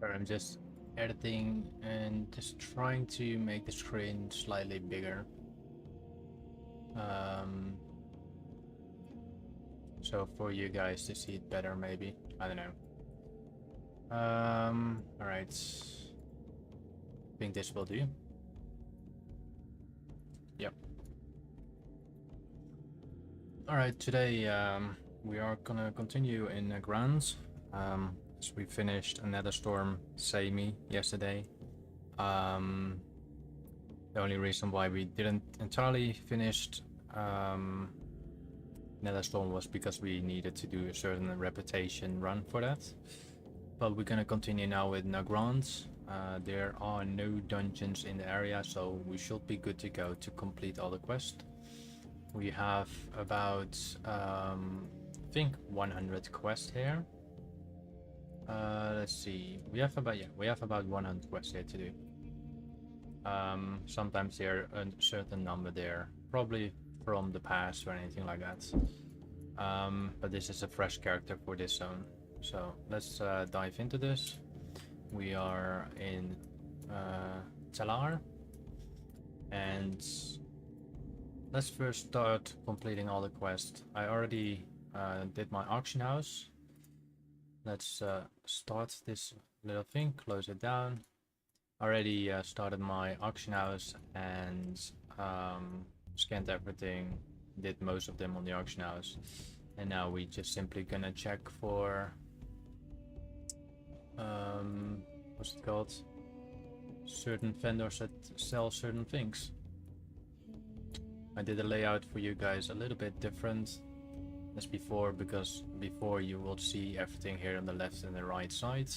I'm just editing and just trying to make the screen slightly bigger. So for you guys to see it better, maybe. I don't know. Alright. I think this will do. Yep. Alright, today we are gonna continue in Nagrand. As we finished a Netherstorm semi yesterday. The only reason why we didn't entirely finish Netherstorm was because we needed to do a certain reputation run for that. But we're gonna continue now with Nagrand. There are no dungeons in the area, so we should be good to go to complete all the quests. We have about, I think 100 quests here. Let's see. We have about 100 quests here to do. Sometimes there are a certain number there, probably from the past or anything like that. But this is a fresh character for this zone. So let's dive into this. We are in Talar, and let's first start completing all the quests. I already did my auction house. Let's start this little thing, close it down. Already started my auction house and scanned everything, did most of them on the auction house. And now we just simply gonna check for what's it called? Certain vendors that sell certain things. I did a layout for you guys a little bit different as before, because before you will see everything here on the left and the right side,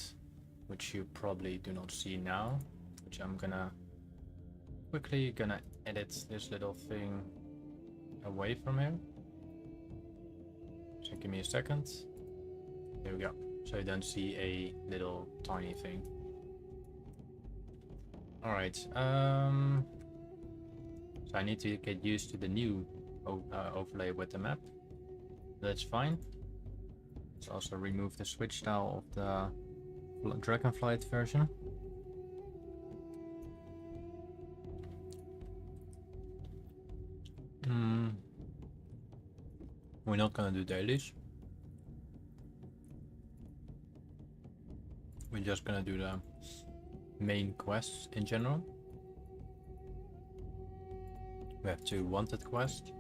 which you probably do not see now, which I'm quickly gonna edit this little thing away from here. So give me a second. There we go. So you don't see a little tiny thing. Alright, so I need to get used to the new overlay with the map. That's fine. Let's also remove the switch tile of the Dragonflight version. We're not gonna do dailies. We're just gonna do the main quests in general. We have 2 wanted quests.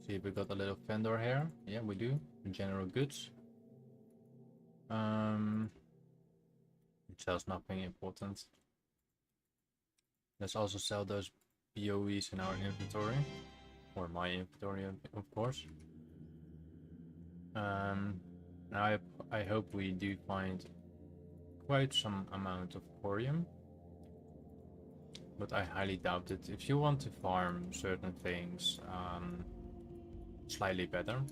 See if we got a little vendor here. Yeah, we do. General goods. It sells nothing important. Let's also sell those BOEs in our inventory. Or my inventory, of course. Now I hope we do find quite some amount of corium. But I highly doubt it. If you want to farm certain things slightly better,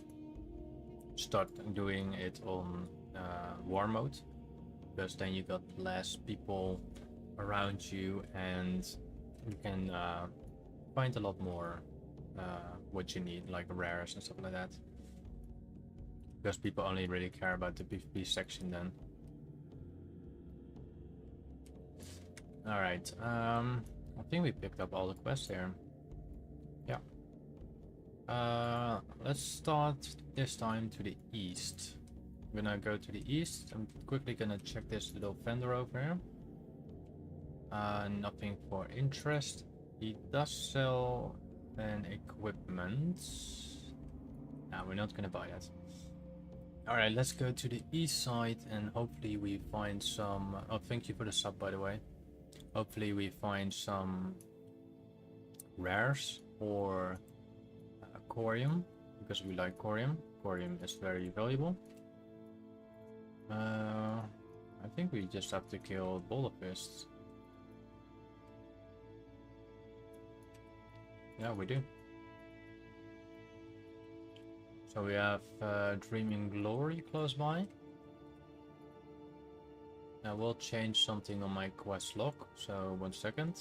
start doing it on war mode, because then you got less people around you and you can find a lot more what you need, like rares and stuff like that, because people only really care about the PvP section then. Alright, I think we picked up all the quests here. Yeah. Let's start this time to the east. I'm gonna go to the east. I'm quickly gonna check this little vendor over here. Nothing for interest. He does sell an equipment. Nah, we're not gonna buy that. Alright, let's go to the east side and hopefully we find some... Oh, thank you for the sub, by the way. Hopefully we find some rares or corium, because we like corium. Corium is very valuable. I think we just have to kill Boulder Fists. Yeah, we do. So we have Dreaming Glory close by. I will change something on my quest log, so 1 second.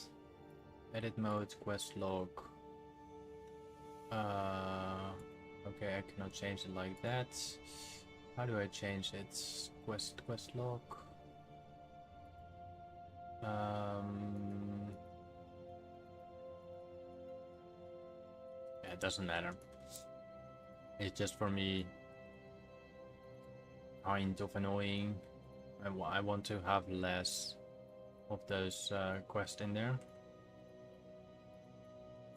Edit mode, quest log. Okay, I cannot change it like that. How do I change it? Quest log. Yeah, it doesn't matter. It's just for me kind of annoying. I want to have less of those quests in there.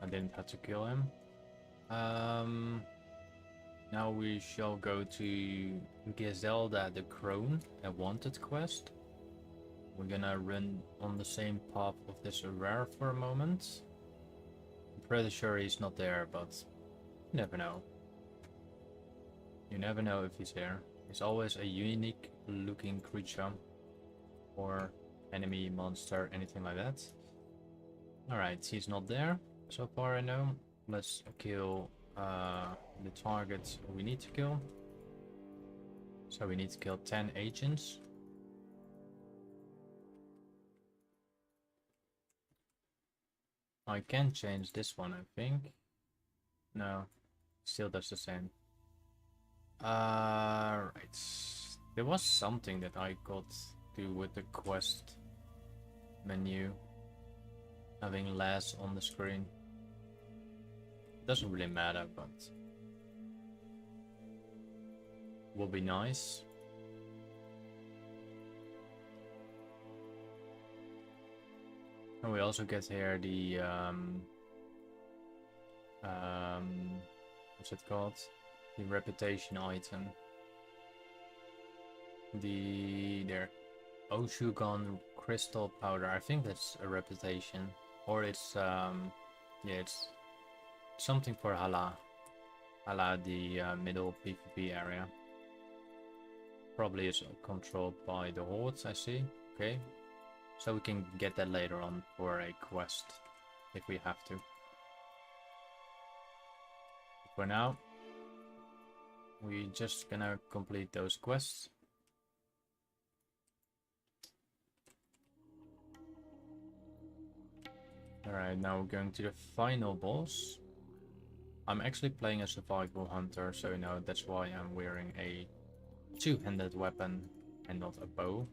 I didn't have to kill him. Now we shall go to Griselda the Crone, a wanted quest. We're gonna run on the same path of this rare for a moment. I'm pretty sure he's not there, but you never know. You never know if he's there. He's always a unique looking creature or enemy, monster, anything like that. Alright, he's not there so far I know. Let's kill the target we need to kill. So we need to kill 10 agents. I can change this one, I think. No, still does the same. Right. There was something that I could do with the quest menu. Having less on the screen. Doesn't really matter, but will be nice. And we also get here the what's it called? The reputation item. The Oshugon crystal powder. I think that's a reputation, or it's yeah, it's something for Hala, the middle PvP area. Probably is controlled by the hordes, I see. Okay, so we can get that later on for a quest if we have to. For now, we're just gonna complete those quests. Alright, now we're going to the final boss. I'm actually playing a survival hunter, so you know that's why I'm wearing a two-handed weapon and not a bow.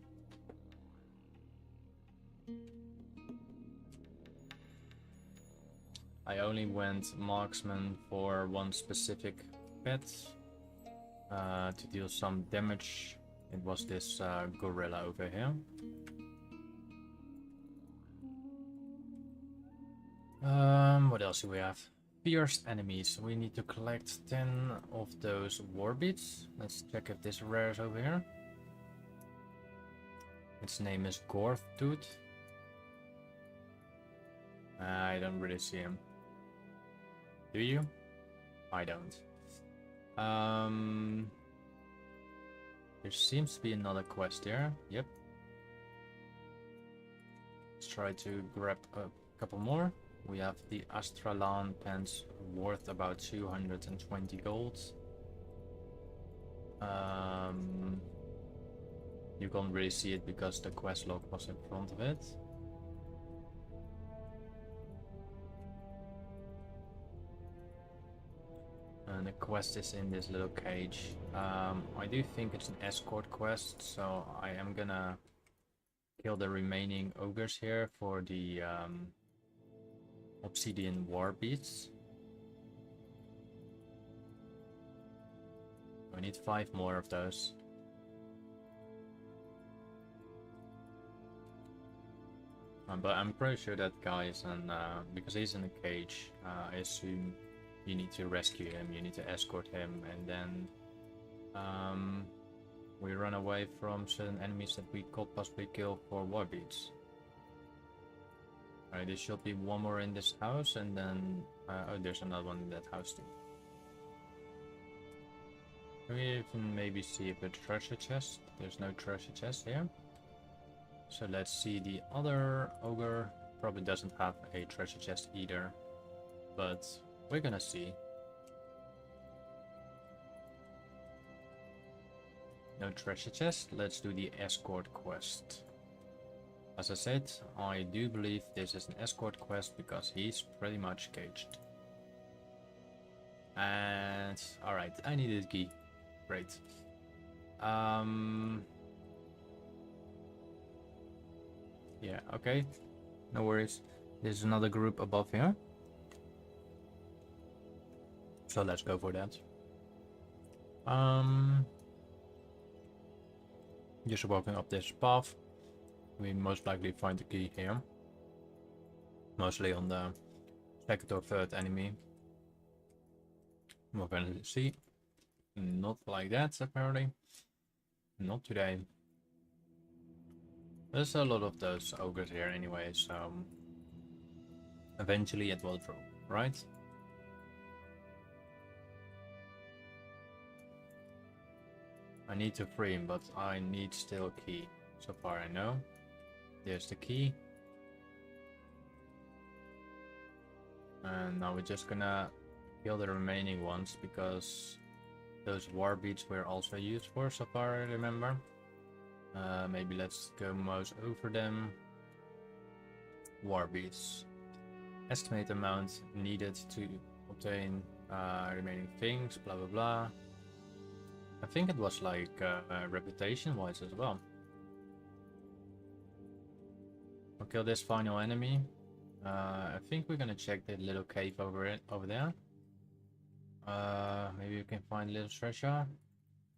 I only went marksman for one specific pet to deal some damage. It was this gorilla over here. What else do we have? Fierce enemies. We need to collect 10 of those war beads. Let's check if this rare is over here. Its name is Gorftooth. I don't really see him. Do you? I don't. There seems to be another quest here. Yep. Let's try to grab a couple more. We have the Astralan pants worth about 220 gold. You can't really see it because the quest log was in front of it. And the quest is in this little cage. I do think it's an escort quest, so I am gonna kill the remaining ogres here for the obsidian war beads. I need 5 more of those. But I'm pretty sure that guy is in, because he's in a cage, I assume you need to rescue him, you need to escort him, and then we run away from certain enemies that we could possibly kill for war beads. Alright, there should be one more in this house, and then oh, there's another one in that house too. Can we even maybe see if a treasure chest? There's no treasure chest here. So let's see, the other ogre probably doesn't have a treasure chest either, but we're gonna see. No treasure chest, let's do the escort quest. As I said, I do believe this is an escort quest because he's pretty much caged. And alright, I need a key. Great. Yeah, okay. No worries. There's another group above here. So let's go for that. Just walking up this path. We most likely find the key here. Mostly on the second or third enemy. We're gonna see. Not like that, apparently. Not today. There's a lot of those ogres here anyway, so eventually it will drop, right? I need to free him, but I need still a key. So far I know. There's the key. And now we're just gonna kill the remaining ones, because those war beads were also used for, so far I remember. Maybe let's go mouse over them. War beads. Estimate amount needed to obtain remaining things, blah blah blah. I think it was like reputation wise as well. I'll kill this final enemy. I think we're gonna check the little cave over there. Maybe we can find a little treasure.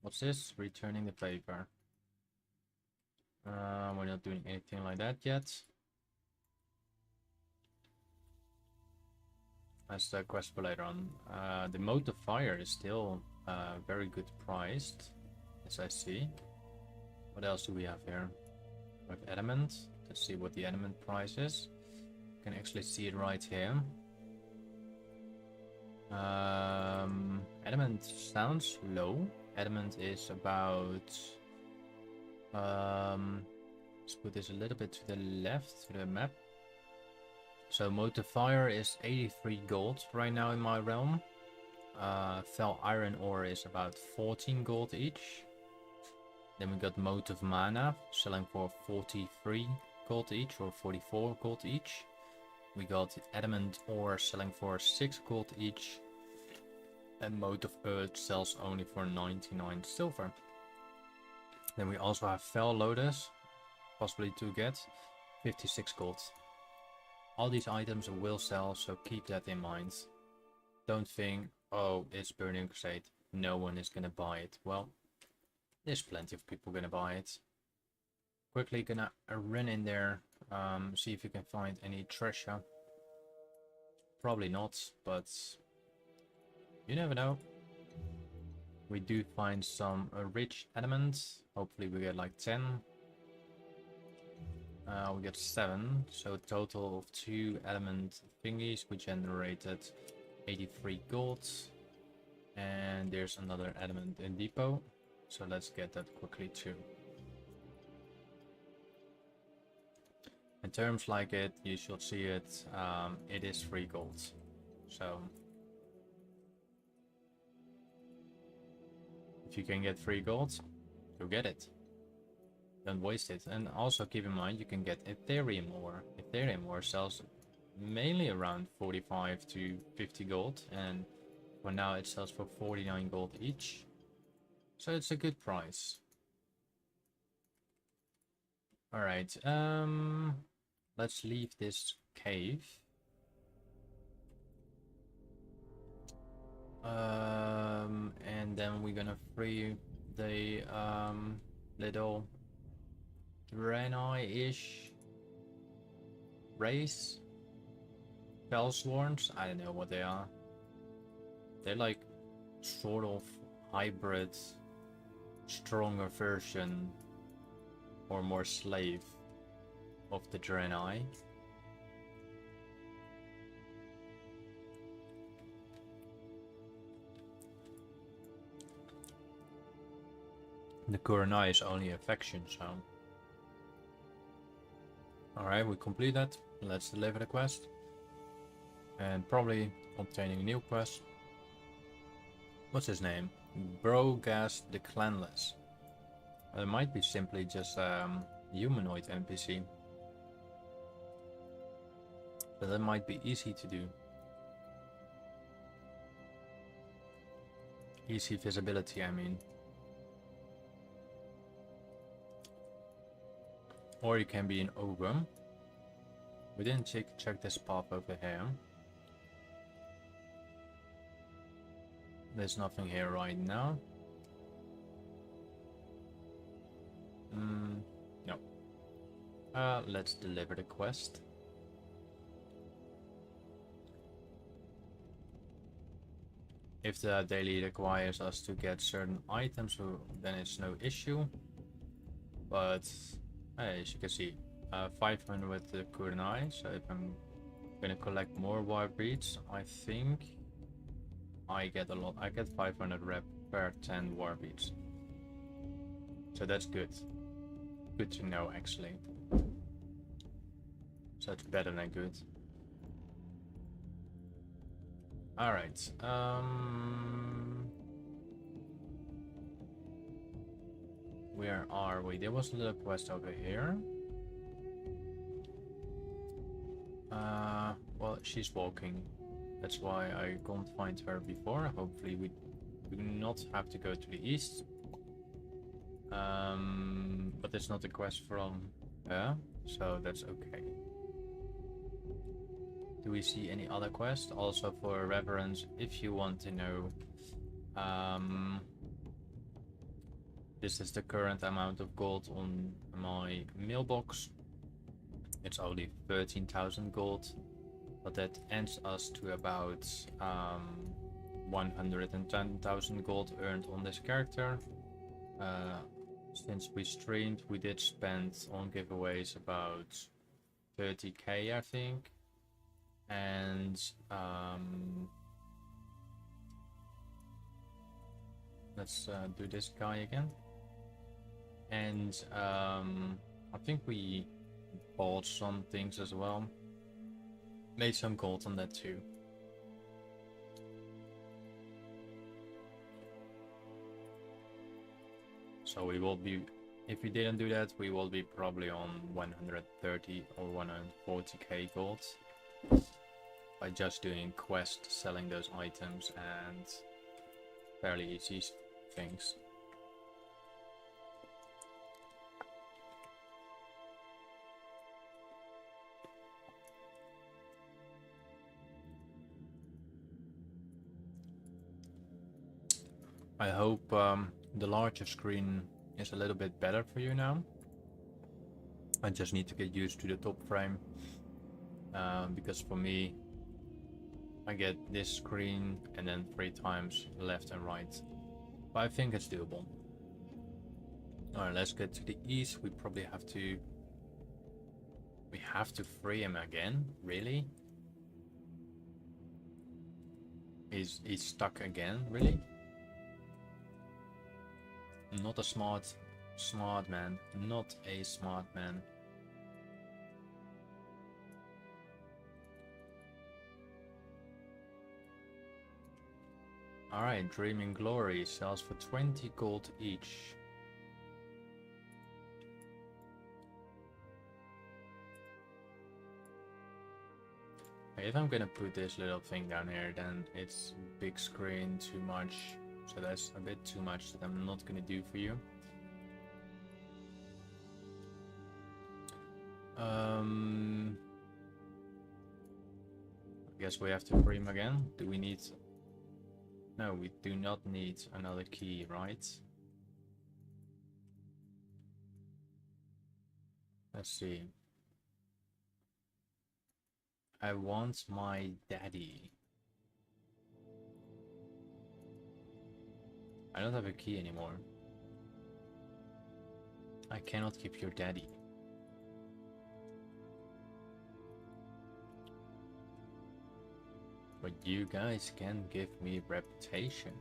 What's this? Returning the paper. We're not doing anything like that yet. That's the quest for later on. The mode of fire is still very good priced, as I see. What else do we have here? We have element. Let's see what the element price is. You can actually see it right here. Element sounds low. Element is about... let's put this a little bit to the left, to the map. So mode of fire is 83 gold right now in my realm. Fell iron ore is about 14 gold each. Then we got mode of mana selling for 43 gold each, or 44 gold each. We got adamant ore selling for 6 gold each. And mode of earth sells only for 99 silver. Then we also have fell lotus, possibly to get 56 gold. All these items will sell, so keep that in mind. Don't think, oh, it's Burning Crusade, no one is gonna buy it. Well, there's plenty of people gonna buy it. Quickly gonna run in there, see if you can find any treasure. Probably not, but you never know. We do find some rich adamants. Hopefully we get like 10. We get 7, so a total of 2 adamant thingies. We generated 83 gold. And there's another adamant in depot. So let's get that quickly too. In terms like it, you should see it. It is 3 gold. So if you can get 3 gold, you'll get it. Don't waste it. And also keep in mind you can get ethereum ore. Ethereum ore sells mainly around 45 to 50 gold, and for now it sells for 49 gold each. So it's a good price. Alright, let's leave this cave. And then we're gonna free the little Draenei-ish race. Fellsworns? I don't know what they are. They're like sort of hybrid, stronger version or more slave of the Draenei. The Kuranai is only a faction, so... Alright, we complete that. Let's deliver the quest. And probably obtaining a new quest. What's his name? Brogas the Clanless. It might be simply just humanoid NPC. But that might be easy to do. Easy visibility, I mean. Or you can be an ogre. We didn't check this path over here. There's nothing here right now. No. Let's deliver the quest. If the daily requires us to get certain items, then it's no issue. But as you can see, 500 with the kunai. So if I'm gonna collect more war beads, I think I get a lot. I get 500 rep per 10 war beads. So that's good. Good to know, actually. So it's better than good. Alright. Where are we? There was a little quest over here. Well, she's walking. That's why I can't find her before. Hopefully we do not have to go to the east. But it's not a quest from her, so that's okay. Do we see any other quest? Also for reference, if you want to know, this is the current amount of gold on my mailbox. It's only 13,000 gold, but that ends us to about 110,000 gold earned on this character. Since we streamed, we did spend on giveaways about 30k, I think. And let's do this guy again. And I think we bought some things as well. Made some gold on that too. So we will be, if we didn't do that, we will be probably on 130 or 140k gold by just doing quests, selling those items, and fairly easy things. I hope the larger screen is a little bit better for you now. I just need to get used to the top frame, because for me, I get this screen and then 3 times left and right. But I think it's doable. Alright, let's get to the east. We probably have to... We have to free him again? Really? He's stuck again? Really? Not a smart man. Not a smart man. Alright, Dreaming Glory sells for 20 gold each. If I'm gonna put this little thing down here, then it's big screen too much. So that's a bit too much that I'm not gonna do for you. I guess we have to free him again. Do we need... No, we do not need another key, right? Let's see. I want my daddy. I don't have a key anymore. I cannot keep your daddy. But you guys can give me reputation.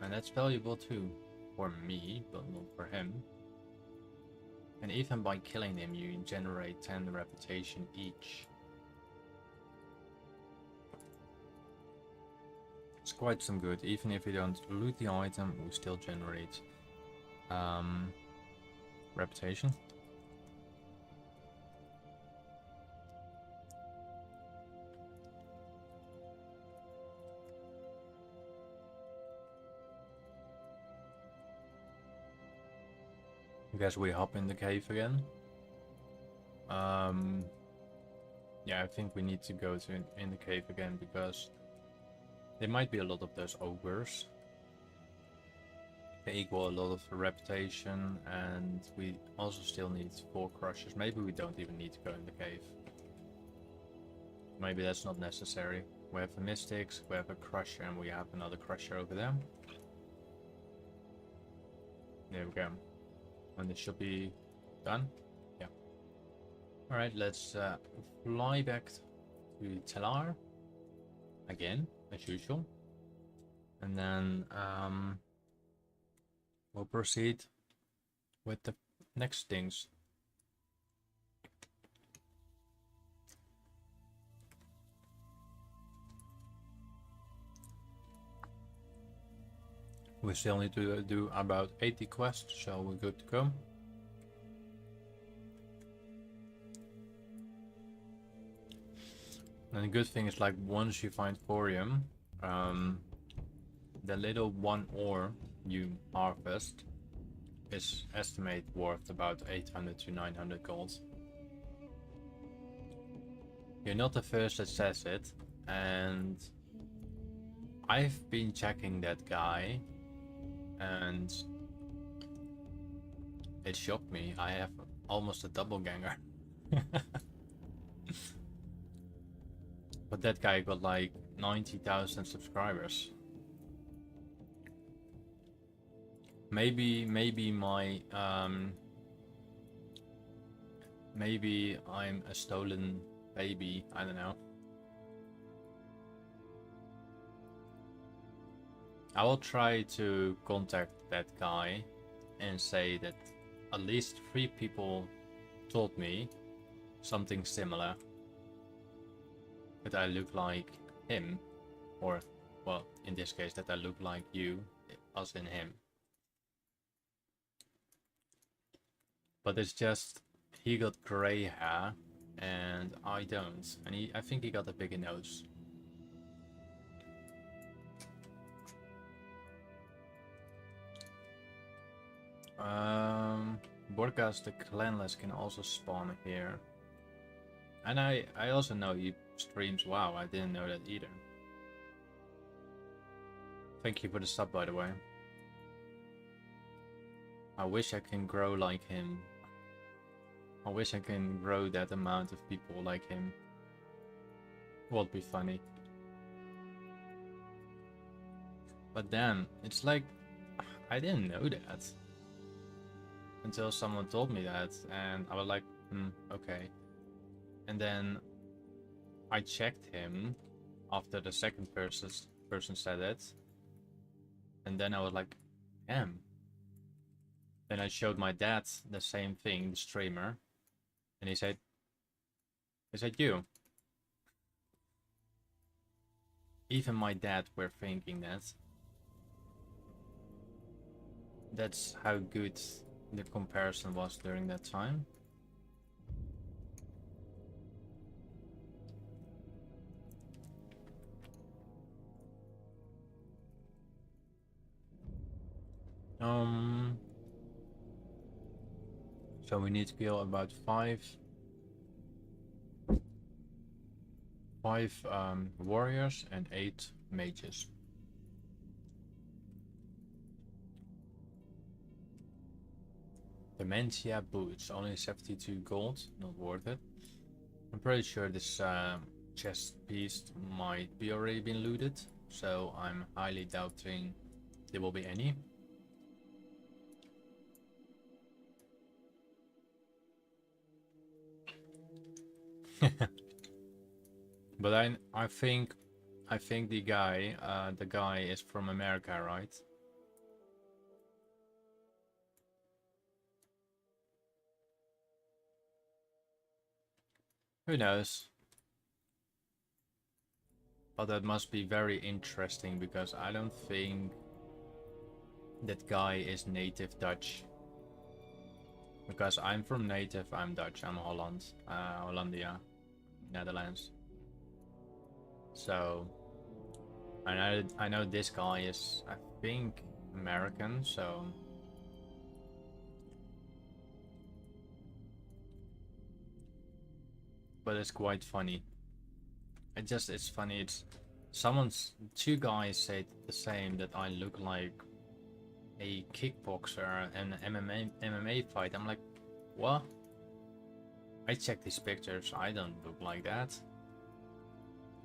And that's valuable too. For me, but not for him. And even by killing him, you generate 10 reputation each. It's quite some good. Even if you don't loot the item, we still generate reputation. guess we hop in the cave again. Yeah, I think we need to go to in the cave again because there might be a lot of those ogres. They equal a lot of reputation, and we also still need 4 crushers. Maybe we don't even need to go in the cave. Maybe that's not necessary. We have a mystics, we have a crusher, and we have another crusher over there. There we go. And this should be done. Yeah. Alright, let's fly back to Telar again, as usual. And then we'll proceed with the next things. We still need to do about 80 quests, so we're good to go. And the good thing is, like, once you find thorium, the little 1 ore you harvest is estimated worth about 800 to 900 gold. You're not the first that says it, and I've been checking that guy, and it shocked me. I have almost a doppelganger. But that guy got like 90,000 subscribers. Maybe my maybe I'm a stolen baby, I don't know. I will try to contact that guy and say that at least 3 people told me something similar. That I look like him, or, well, in this case, that I look like you, as in him. But it's just, he got grey hair, and I don't. And I think he got a bigger nose. Borgas the Clanless can also spawn here. And I also know he streams WoW. I didn't know that either. Thank you for the sub, by the way. I wish I can grow like him. I wish I can grow that amount of people like him. Would be funny. But then, it's like, I didn't know that. Until someone told me that, and I was like, okay. And then I checked him after the second person said it. And then I was like, damn. Then I showed my dad the same thing, the streamer. And he said, is that you? Even my dad were thinking that. That's how good the comparison was during that time. So we need to kill about 5 warriors and 8 mages. Dementia boots, only 72 gold, not worth it. I'm pretty sure this chest piece might be already been looted, so I'm highly doubting there will be any. But I think the guy is from America, right? Who knows? But that must be very interesting because I don't think that guy is native Dutch. Because I'm from native, I'm Dutch, I'm Holland, Hollandia, Netherlands. So, I know this guy is, I think, American, so but it's quite funny. It's funny. It's two guys said the same, that I look like a kickboxer and an MMA fight. I'm like, what? I checked these pictures. I don't look like that.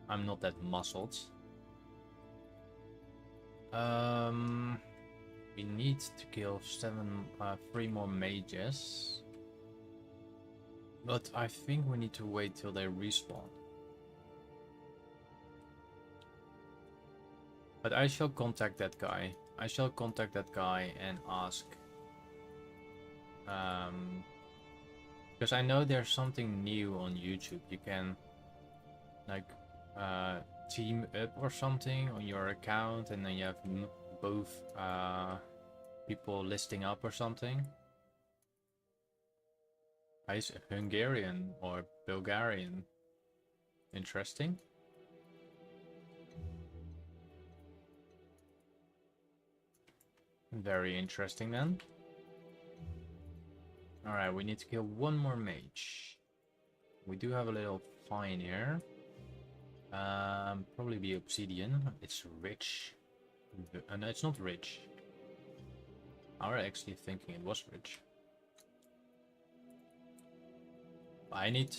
I'm not that muscled. We need to kill 3 more mages. But I think we need to wait till they respawn. But I shall contact that guy. I shall contact that guy and ask. Because I know there's something new on YouTube. You can like team up or something on your account, and then you have both people listing up or something. Is Hungarian or Bulgarian. Interesting. Very interesting then. Alright, we need to kill 1 more mage. We do have a little find here. Probably be obsidian. It's rich. No, it's not rich. I was actually thinking it was rich. I need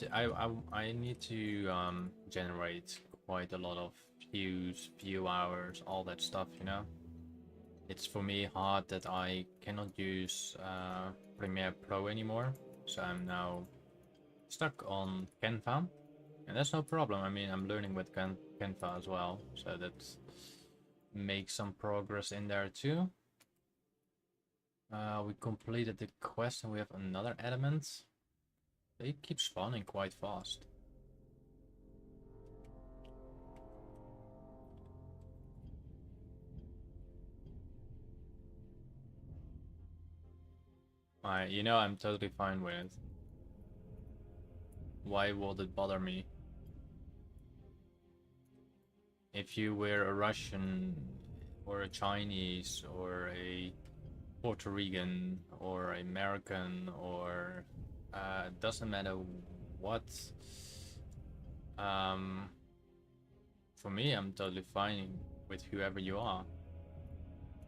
to generate quite a lot of views, view hours, all that stuff, you know. It's for me hard that I cannot use Premiere Pro anymore, so I'm now stuck on Canva, and that's no problem. I mean, I'm learning with Canva as well, so that makes some progress in there too. We completed the quest and we have another element. They keep spawning quite fast. You know, I'm totally fine with it. Why would it bother me? If you were a Russian or a Chinese or a Puerto Rican or American or doesn't matter what. For me, I'm totally fine with whoever you are.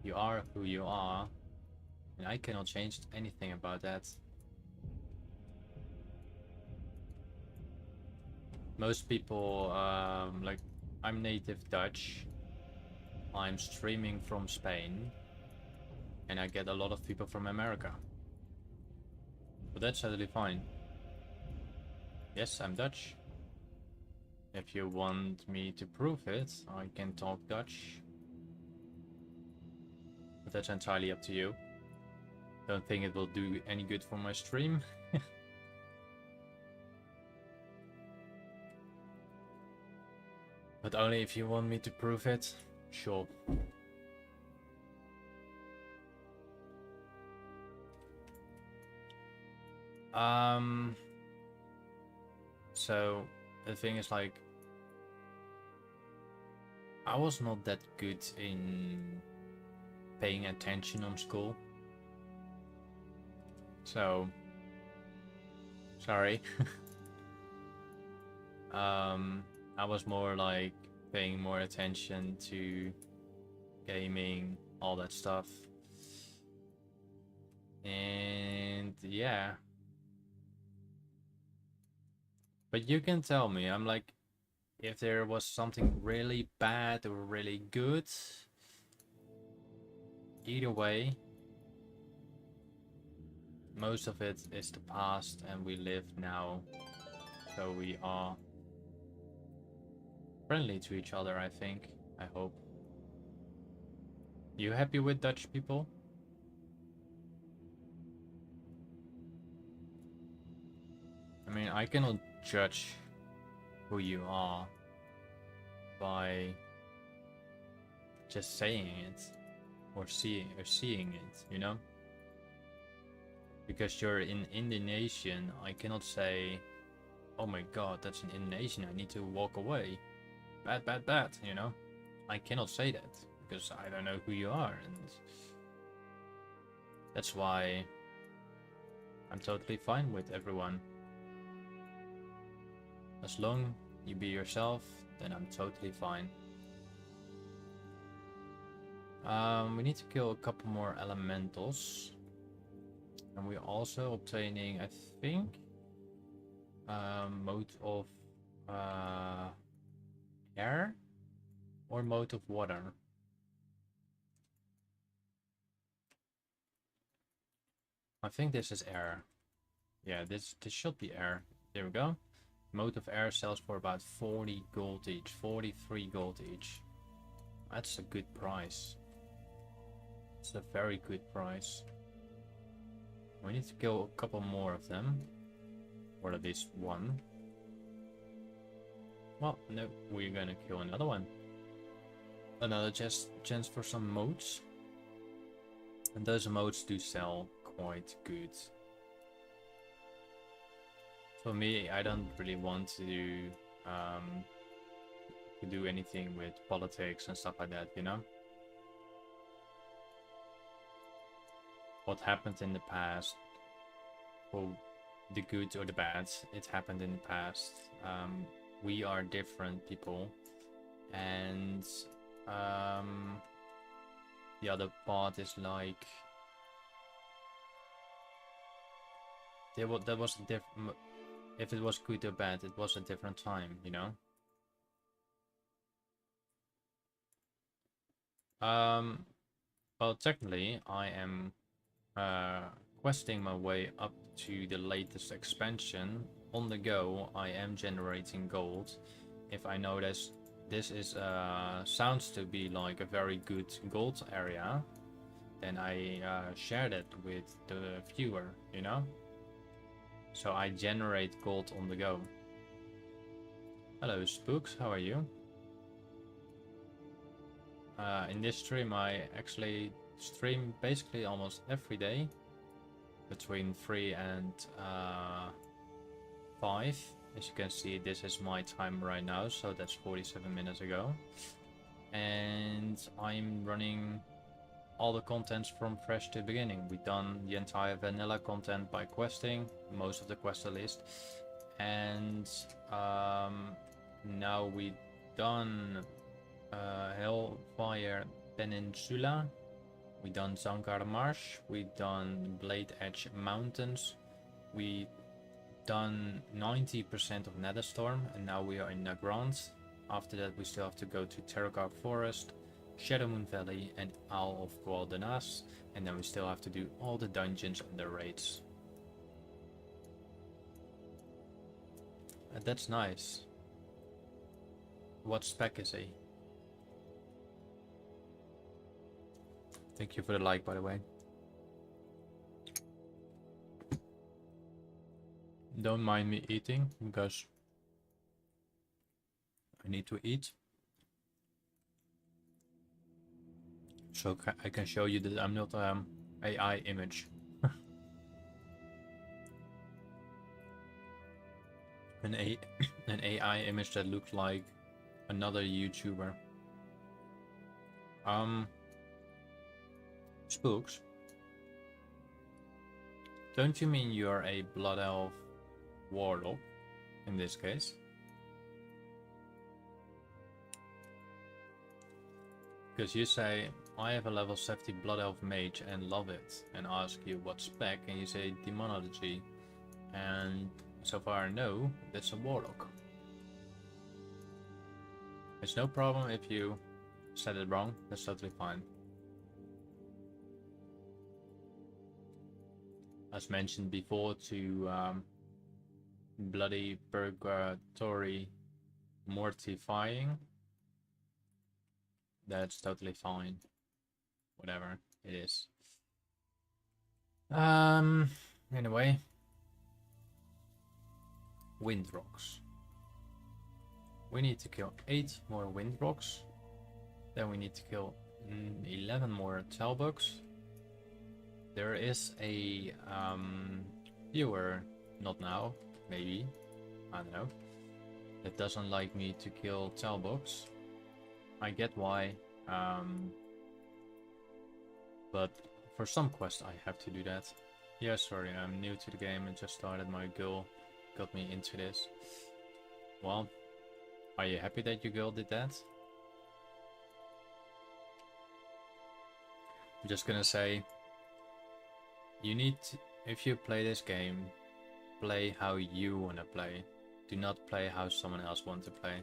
You are who you are, and I cannot change anything about that. Most people, like, I'm native Dutch. I'm streaming from Spain, and I get a lot of people from America. But that's totally fine. Yes, I'm Dutch. If you want me to prove it, I can talk Dutch. But that's entirely up to you. Don't think it will do any good for my stream. But only if you want me to prove it, sure. So the thing is, like, I was not that good in paying attention on school. So sorry. I was more like paying more attention to gaming, all that stuff. And yeah. But you can tell me, I'm like, if there was something really bad or really good, either way, most of it is the past and we live now. So we are friendly to each other, I think. I hope. You happy with Dutch people? I mean, I cannot judge who you are by just saying it or seeing it, you know? Because you're in Indonesian, I cannot say, oh my god, that's an Indonesian, I need to walk away. Bad, you know? I cannot say that because I don't know who you are, and that's why I'm totally fine with everyone. As long you be yourself, then I'm totally fine. We need to kill a couple more elementals. And we're also obtaining, I think, mode of air or mode of water. I think this is air. Yeah, this should be air. There we go. Mode of air sells for about 40 gold each, 43 gold each. That's a good price. It's a very good price. We need to kill a couple more of them. Or at least one. Well, no, we're gonna kill another one. Another chance for some modes. And those modes do sell quite good. For me, I don't really want to do anything with politics and stuff like that, you know? What happened in the past, for the good or the bad, it happened in the past. We are different people, and the other part is like there was a different. If it was good or bad, it was a different time, you know. Well, technically, I am questing my way up to the latest expansion. On the go, I am generating gold. If I notice this is sounds to be like a very good gold area, then I share that with the viewer, you know? So I generate gold on the go. Hello Spooks, how are you? In this stream I actually stream basically almost every day between 3 and 5. As you can see, this is my time right now, so that's 47 minutes ago. And I'm running all the contents from fresh to beginning. We've done the entire vanilla content by questing, most of the quest list. And now we've done Hellfire Peninsula. We done Zankar Marsh, we done Blade Edge Mountains, we done 90% of Netherstorm, and now we are in Nagrand. After that we still have to go to Terragar Forest, Shadowmoon Valley and Isle of Gualdenas, and then we still have to do all the dungeons and the raids. And that's nice. What spec is he? Thank you for the like, by the way. Don't mind me eating, because I need to eat. So I can show you that I'm not AI image. an AI image that looks like another YouTuber. Spooks, don't you mean you're a Blood Elf Warlock in this case? Because you say, I have a level 70 Blood Elf Mage and love it, and ask you what spec, and you say Demonology, and so far I know that's a Warlock. It's no problem if you said it wrong, that's totally fine. As mentioned before, to bloody purgatory mortifying, that's totally fine. Whatever it is. Anyway, wind rocks. We need to kill 8 more wind rocks. Then we need to kill 11 more talbugs. There is a viewer, not now, maybe, I don't know, that doesn't like me to kill talbugs. I get why, but for some quests I have to do that. Yeah, sorry, I'm new to the game and just started. My girl got me into this. Well, are you happy that your girl did that? I'm just gonna say, you need to, if you play this game, play how you wanna play. Do not play how someone else wants to play.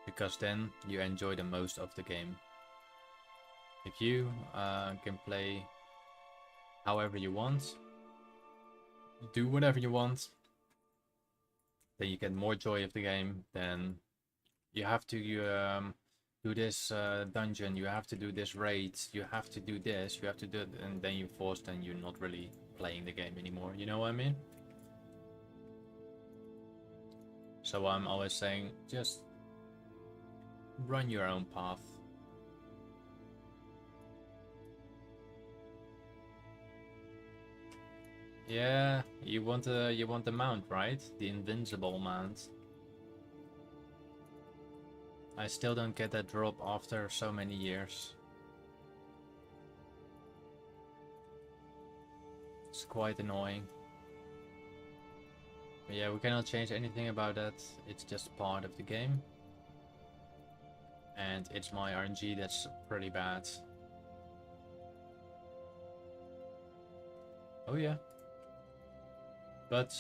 Because then you enjoy the most of the game. If you can play however you want, do whatever you want, then you get more joy of the game. Then you have to do this dungeon, you have to do this raid, you have to do this, you have to do it, and then you're forced and you're not really playing the game anymore. You know what I mean? So I'm always saying, just run your own path. Yeah, you want the mount, right? The invincible mount. I still don't get that drop after so many years. It's quite annoying. But yeah, we cannot change anything about that. It's just part of the game. And it's my RNG that's pretty bad. Oh yeah. But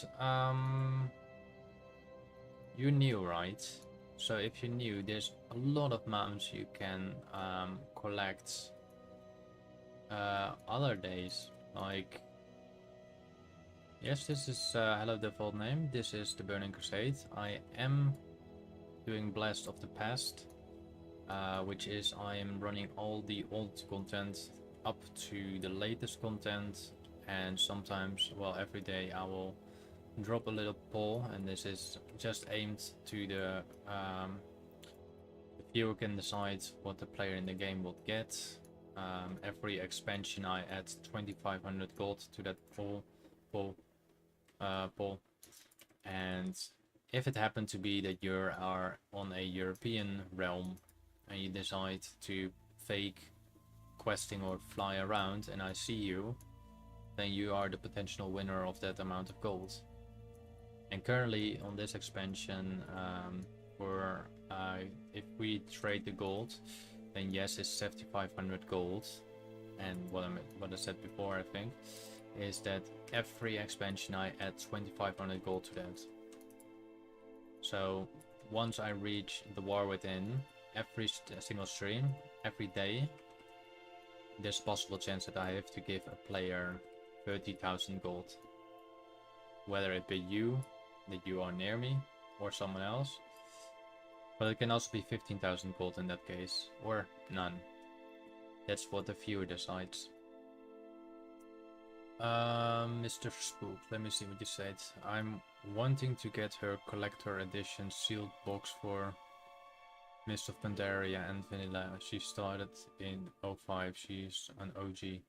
you're new, right? So if you're new, there's a lot of mounts you can collect other days. Like, yes, this is hello default name. This is the Burning Crusade. I am doing Blast of the Past, which is I am running all the old content up to the latest content, and sometimes, well, every day I will drop a little poll, and this is just aimed to the viewer can decide what the player in the game will get. Every expansion I add 2500 gold to that poll, and if it happened to be that you are on a European realm and you decide to fake questing or fly around and I see you, then you are the potential winner of that amount of gold. And currently on this expansion, if we trade the gold, then yes, it's 7500 gold. And what I said before, I think, is that every expansion I add 2500 gold to that. So once I reach the War Within, every single stream, every day, there's a possible chance that I have to give a player 30,000 gold. Whether it be you, that you are near me, or someone else. But it can also be 15,000 gold in that case, or none. That's what the viewer decides. Mr. Spook, let me see what you said. I'm wanting to get her collector edition sealed box for Mist of Pandaria and Vanilla. She started in 05, she's an OG.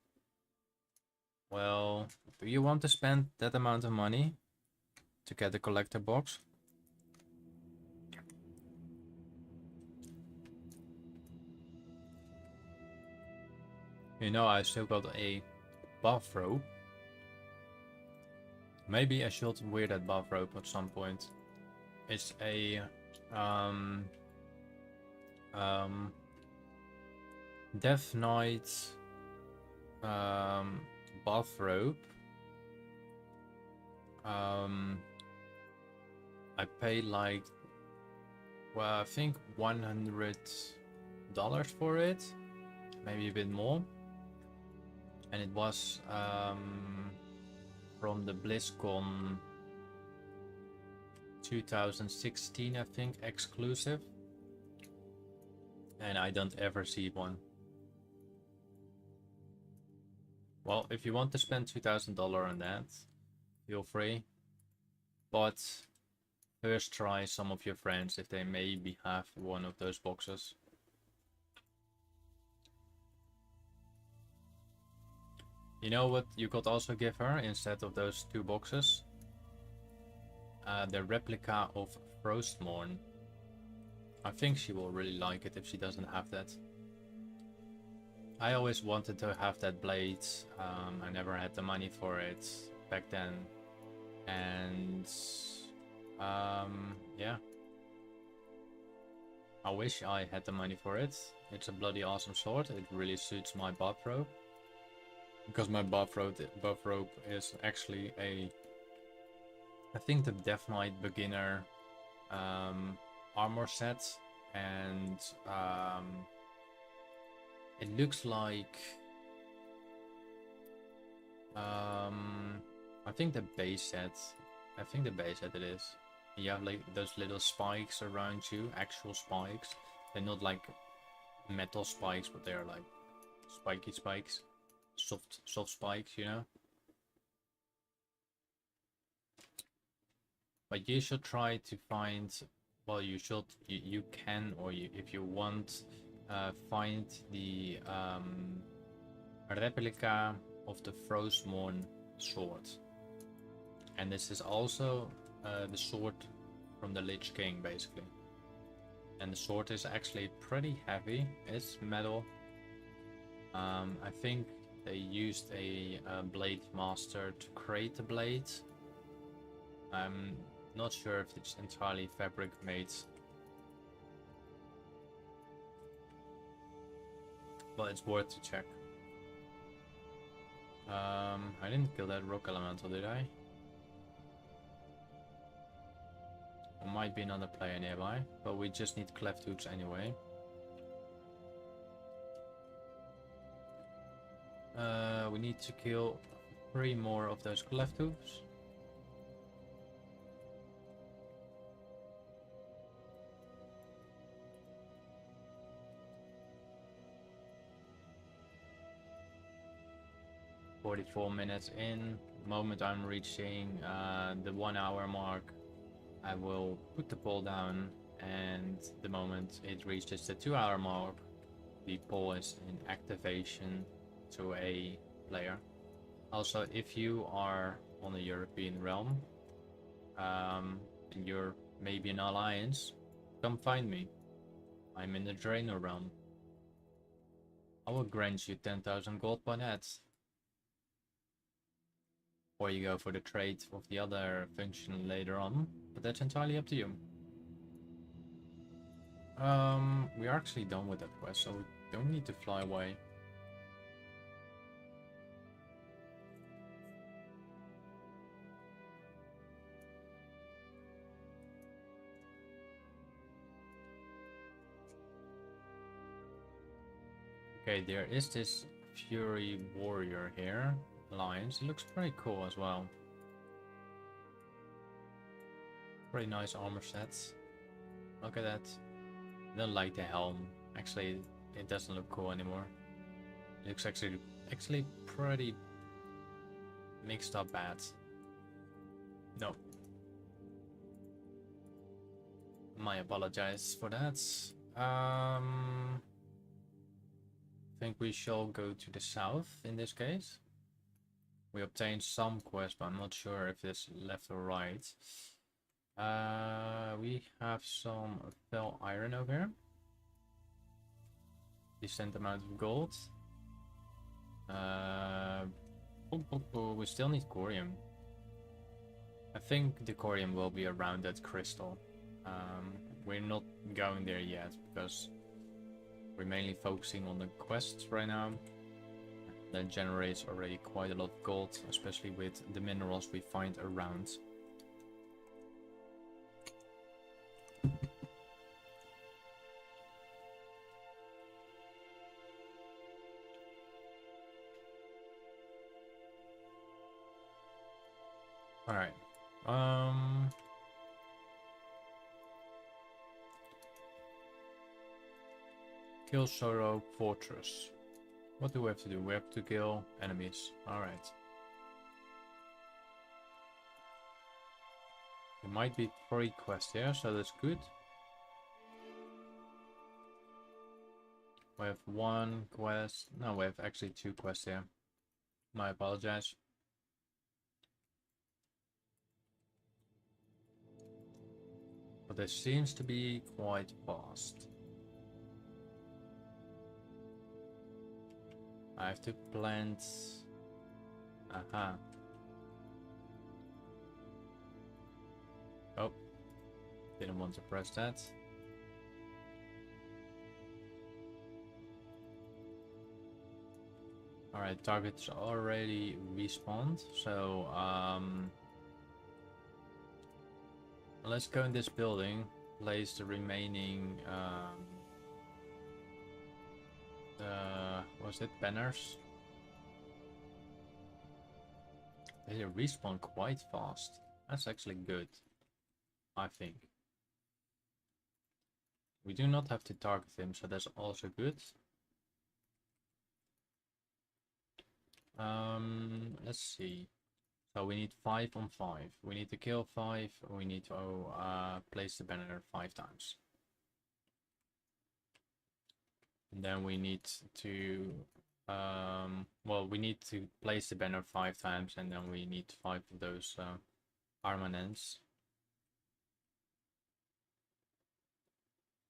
Well, do you want to spend that amount of money to get the collector box? You know, I still got a buff rope. Maybe I should wear that buff rope at some point. It's a Death Knight buff rope. I paid like, well, I think $100 for it, maybe a bit more, and it was from the BlizzCon 2016, I think, exclusive, and I don't ever see one. Well, if you want to spend $2,000 on that, feel free, but first try some of your friends if they maybe have one of those boxes. You know what you could also give her instead of those two boxes? The replica of Frostmourne. I think she will really like it if she doesn't have that. I always wanted to have that blade. I never had the money for it back then. And Yeah. I wish I had the money for it. It's a bloody awesome sword. It really suits my buff rope. Because my buff rope is actually I think the Death Knight beginner armor set. And it looks like I think the base set. I think the base set it is. You have like those little spikes around you, actual spikes. They're not like metal spikes, but they're like spiky spikes, soft spikes, you know. But you should try to find. Well, you can, or if you want, find the replica of the Frostmourne sword. And this is also the sword from the Lich King, basically. And the sword is actually pretty heavy. It's metal. I think they used a blade master to create the blade. I'm not sure if it's entirely fabric made. But it's worth to check. I didn't kill that rock elemental, did I? There might be another player nearby, but we just need cleft hooves anyway. We need to kill 3 more of those cleft hooves. "44 minutes in. The moment I'm reaching the 1 hour mark, I will put the poll down, and the moment it reaches the 2 hour mark, the poll is in activation to a player. Also, if you are on the European realm, and you're maybe an alliance, come find me. I'm in the Draenor realm. I will grant you 10,000 gold per net. Or you go for the trade of the other function later on, but that's entirely up to you. We are actually done with that quest, so we don't need to fly away. Okay, there is this Fury Warrior here, Alliance. It looks pretty cool as well. Pretty nice armor sets. Look at that. I don't like the helm. Actually, it doesn't look cool anymore. It looks actually pretty mixed up bad. No. I apologize for that. I think we shall go to the south in this case. We obtained some quest, but I'm not sure if it's left or right. We have some fell iron over here. Decent amount of gold. We still need corium. I think the corium will be around that crystal. We're not going there yet because we're mainly focusing on the quests right now. That generates already quite a lot of gold, especially with the minerals we find around. Alright. Kill Sorrow Fortress. What do we have to do? We have to kill enemies. Alright. There might be 3 quests here, so that's good. We have 1 quest. No, we have actually 2 quests here. I apologize. But this seems to be quite fast. I have to plant. Aha. Oh, Didn't want to press that. Alright, target's already respawned, so let's go in this building, place the remaining was it banners? They respawn quite fast. That's actually good, I think. We do not have to target him, so that's also good. Let's see. So we need 5 on 5. We need to kill 5. We need to place the banner 5 times. And then we need to well, we need to place the banner 5 times, and then we need 5 of those armaments.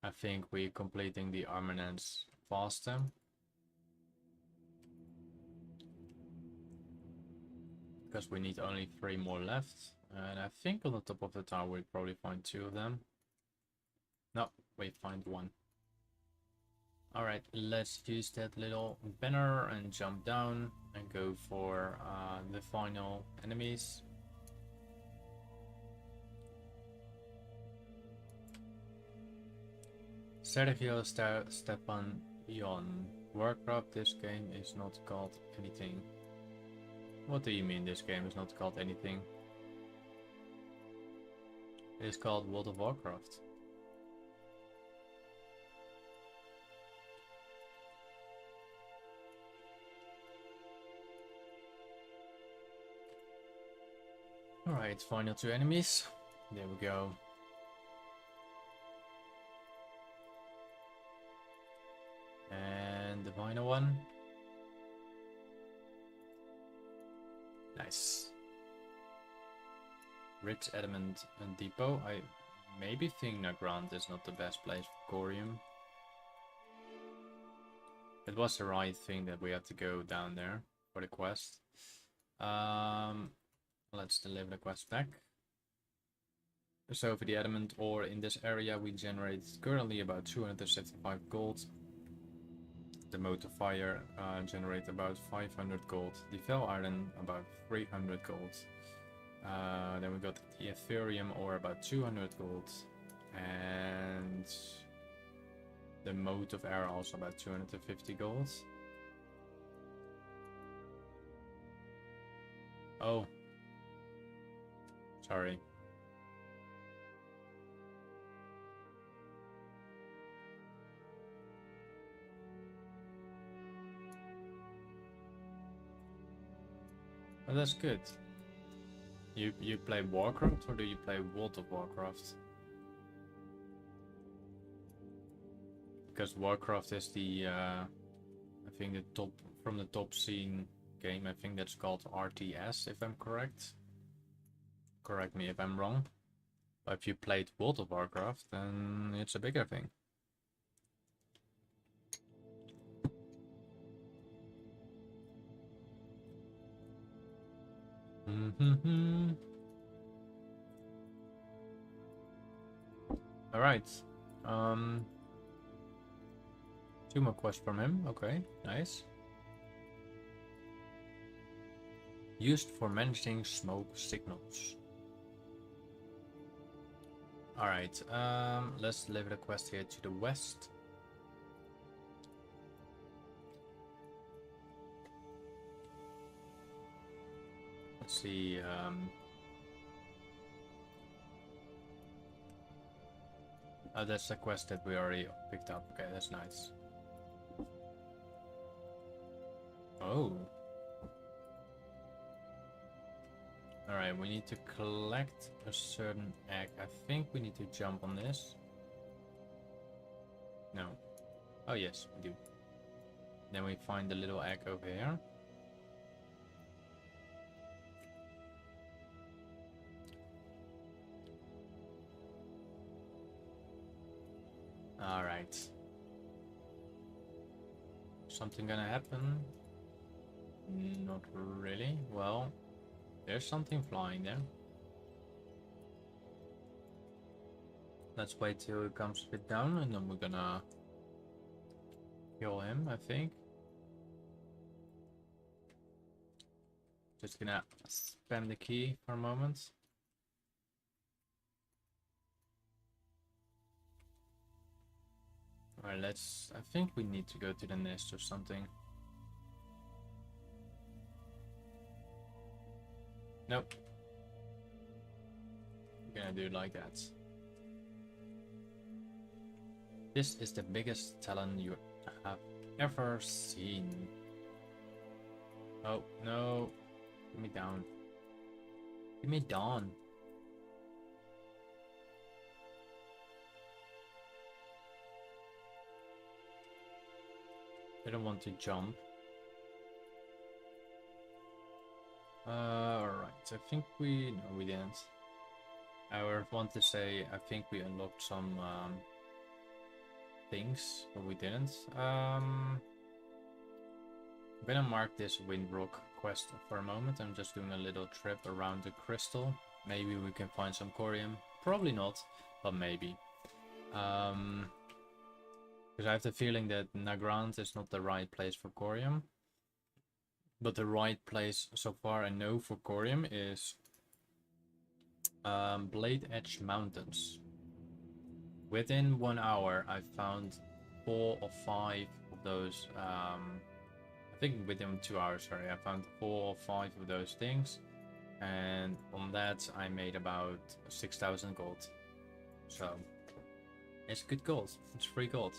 I think we're completing the armaments faster. Because we need only 3 more left. And I think on the top of the tower we'll probably find 2 of them. No, we find 1. Alright, let's use that little banner and jump down and go for the final enemies. Sergio Stepan Ion. Warcraft, this game is not called anything. What do you mean this game is not called anything? It is called World of Warcraft. Alright, final 2 enemies. There we go. And the final one. Nice. Rich Adamant and Depot. I maybe think Nagrand is not the best place for Corium. It was the right thing that we had to go down there for the quest. Let's deliver the quest back. So for the adamant ore in this area we generate currently about 275 gold. The motor fire generate about 500 gold. The fell iron about 300 gold. Then we got the ethereum ore about 200 gold. And the mote of air also about 250 gold. Oh. Sorry. Oh, that's good. You play Warcraft or do you play World of Warcraft? Because Warcraft is the I think the top from the top scene game. I think that's called RTS if I'm correct. Correct me if I'm wrong. But if you played World of Warcraft, then it's a bigger thing. All right. 2 more quests from him. Okay, nice. Used for managing smoke signals. Alright, let's deliver the quest here to the west. Let's see, oh, that's the quest that we already picked up. Okay, that's nice. Oh. Alright, we need to collect a certain egg. I think we need to jump on this. No. Oh yes, we do. Then we find the little egg over here. Alright. Something gonna happen? Not really. Well, there's something flying there. Let's wait till it comes a bit down and then we're gonna kill him, I think. Just gonna spam the key for a moment. Alright, I think we need to go to the nest or something. Nope. We're gonna do it like that. This is the biggest talon you have ever seen. Oh, no. Give me down. Give me down. I don't want to jump. Alright, I think we... No, we didn't. I want to say, I think we unlocked some things, but we didn't. I'm gonna mark this Windrock quest for a moment. I'm just doing a little trip around the crystal. Maybe we can find some corium. Probably not, but maybe. Because I have the feeling that Nagrand is not the right place for corium. But the right place so far I know for corium is Blade Edge Mountains. Within 1 hour I found 4 or 5 of those, I think within 2 hours, sorry, I found 4 or 5 of those things. And on that I made about 6,000 gold. So it's good gold, it's free gold.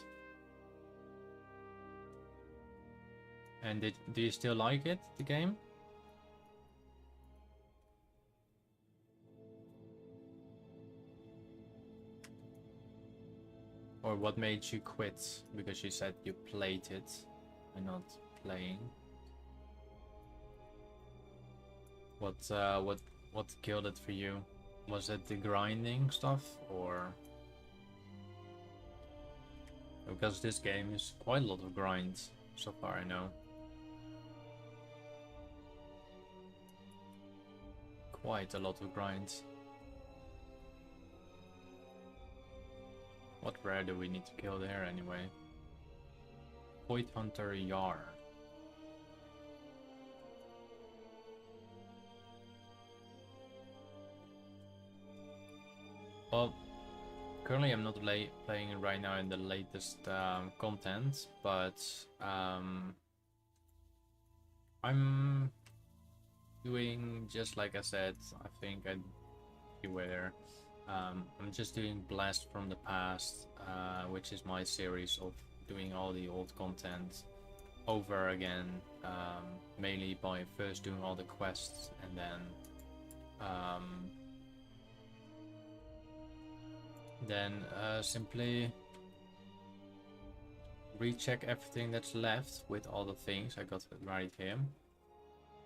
And do you still like it, the game? Or what made you quit? Because you said you played it and not playing. What killed it for you? Was it the grinding stuff, or? Because this game is quite a lot of grinds so far, I know. Quite a lot of grinds. What rare do we need to kill there anyway? Void Hunter Yar. Well, currently I'm not playing it right now in the latest content, but I'm doing just like I said. I think you were there. I'm just doing Blast from the Past, which is my series of doing all the old content over again, mainly by first doing all the quests and then simply recheck everything that's left with all the things I got right here.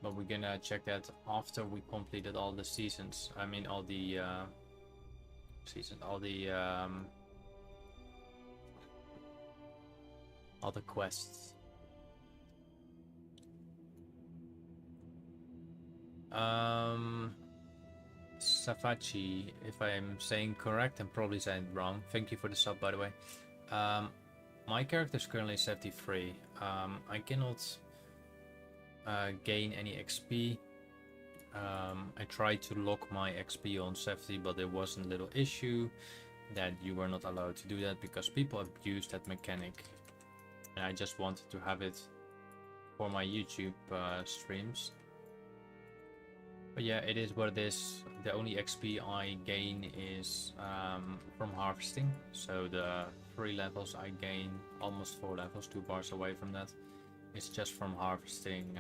But we're gonna check that after we completed all the seasons. I mean all the all the quests. Safachi, if I'm saying correct, I'm probably saying wrong. Thank you for the sub, by the way. My character is currently 73. I cannot gain any XP. I tried to lock my XP on 70, but there was a little issue that you were not allowed to do that because people abused that mechanic. And I just wanted to have it for my YouTube streams. But yeah, it is what it is. The only XP I gain is from harvesting. So the 3 levels I gain, almost 4 levels, 2 bars away from that. It's just from harvesting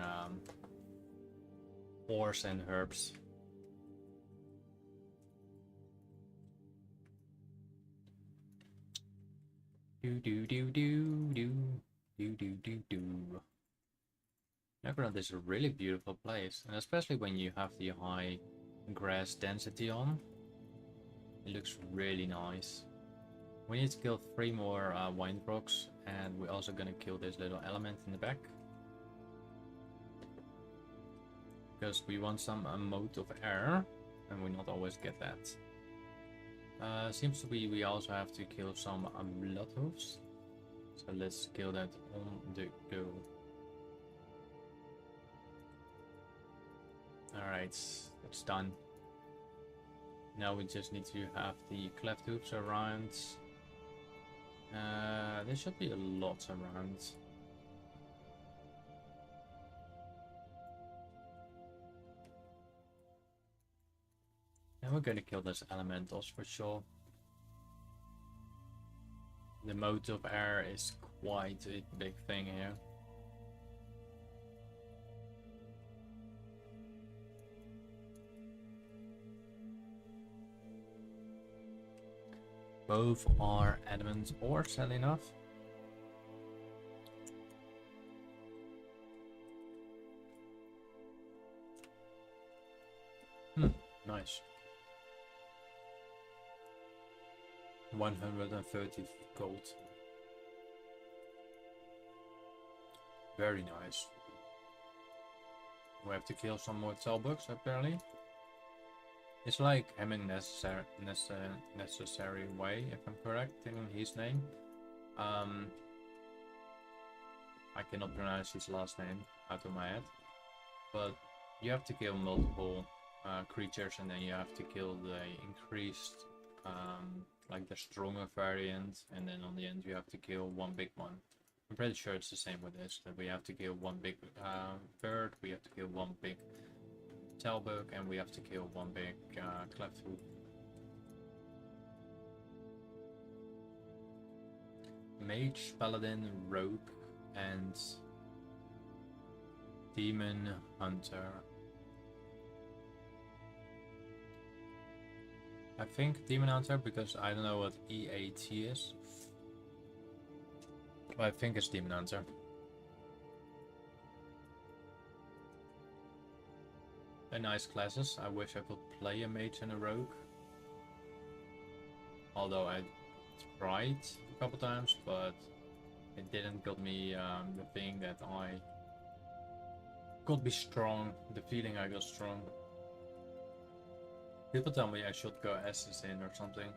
ores and herbs. Nagrand is a really beautiful place, and especially when you have the high grass density on, it looks really nice. We need to kill 3 more Windrocks, and we're also gonna kill this little element in the back. Because we want some mode of air, and we not always get that. Seems to be we also have to kill some bloodhoofs. So let's kill that on the go. Alright, it's done. Now we just need to have the cleft hoofs around. There should be a lot around. And we're gonna kill those elementals for sure. The mode of air is quite a big thing here. Both are adamant ore, sadly enough. Nice. 130 gold. Very nice. We have to kill some more Talbugs apparently. It's like having necessary way, if I'm correct in his name. I cannot pronounce his last name out of my head, but you have to kill multiple creatures, and then you have to kill the increased, like the stronger variant, and then on the end you have to kill one big one. I'm pretty sure it's the same with this, that we have to kill one big bird, we have to kill one big Talbug, and we have to kill one big cleft hoof. Mage, Paladin, Rogue, and Demon Hunter. I think Demon Hunter, because I don't know what EAT is. But I think it's Demon Hunter. They're nice classes. I wish I could play a mage and a rogue. Although I tried a couple times, but it didn't got me the thing that I could be strong, the feeling I got strong. People tell me I should go assassin or something.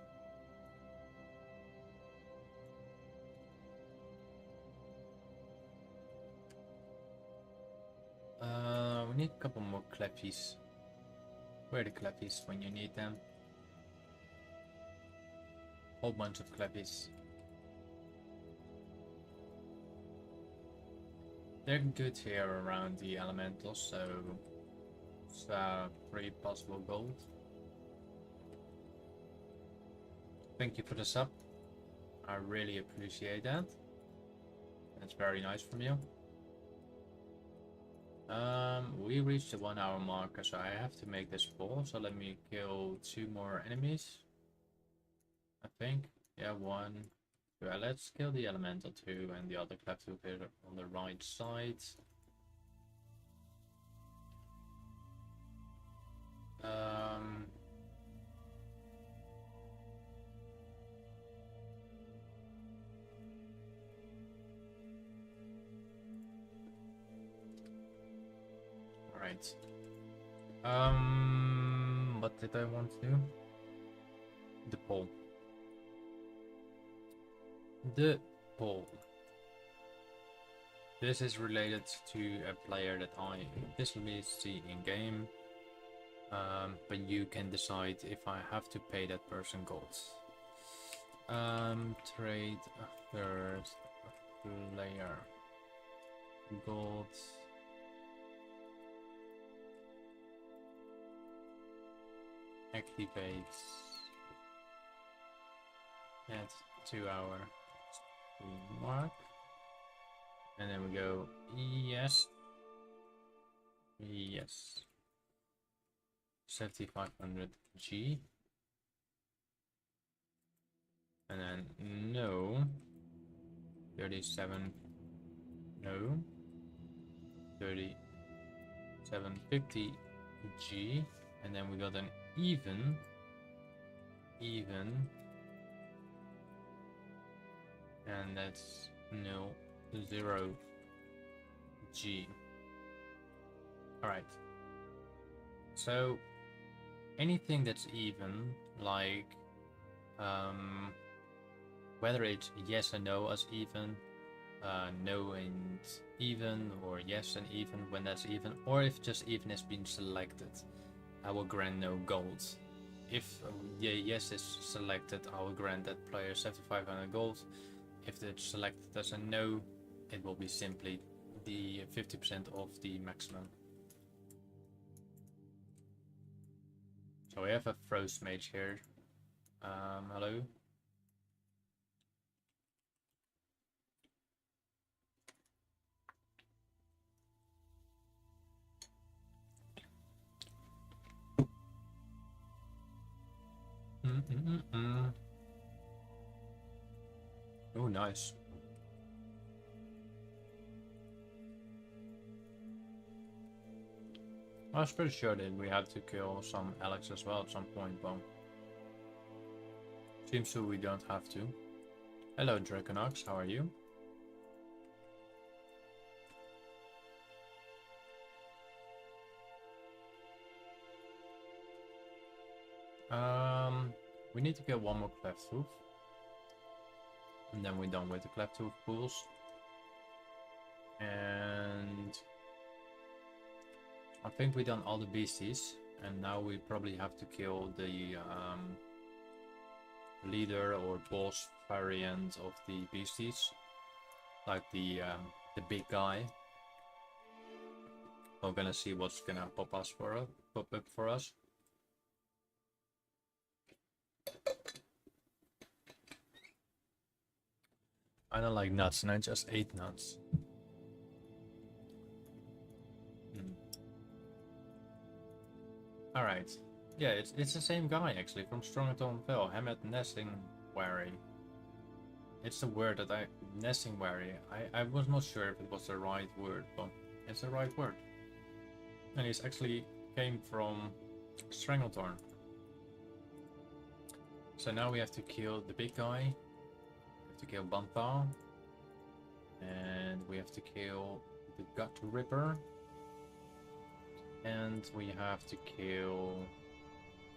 We need a couple more cleppies. Where are the cleppies when you need them? Whole bunch of cleppies. They're good here around the elementals, so it's 3 possible gold. Thank you for the sub. I really appreciate that. That's very nice from you. We reached the 1 hour marker, so I have to make this full. So let me kill 2 more enemies. I think. Yeah, 1. Yeah, let's kill the elemental 2 and the other cleft hoof here on the right side. Alright. What did I want to do? The poll. The poll. This is related to a player that I visibly see in game, but you can decide if I have to pay that person gold. Trade first player gold. Activates at 2 hour mark, and then we go yes, 7500 G, and then no, 37, no, 3750 G, and then we got an even, and that's no, 0 G. Alright, so anything that's even, like Whether it's yes and no as even, no and even, or yes and even when that's even, or if just even has been selected, I will grant no gold. If the yes is selected, I will grant that player 7,500 gold. If it's selected as a no, it will be simply the 50% of the maximum. So we have a Frost Mage here. Hello? Oh, nice. I was pretty sure that we had to kill some Alex as well at some point, but seems so we don't have to. Hello, Draconox, how are you? We need to get one more cleft hoof. And then we're done with the cleft hoof pools. And I think we've done all the beasties. And now we probably have to kill the leader or boss variant of the beasties. Like the big guy. We're gonna see what's gonna pop up for us. I don't like nuts, and I just ate nuts. Alright. Yeah, it's the same guy actually from Strongton Vale, Hammett Nesting Wary. It's the word that Nesting Wary. I was not sure if it was the right word, but it's the right word. And he's actually came from Strangletorn. So now we have to kill the big guy. We have to kill Bantha. And we have to kill the Gut Ripper. And we have to kill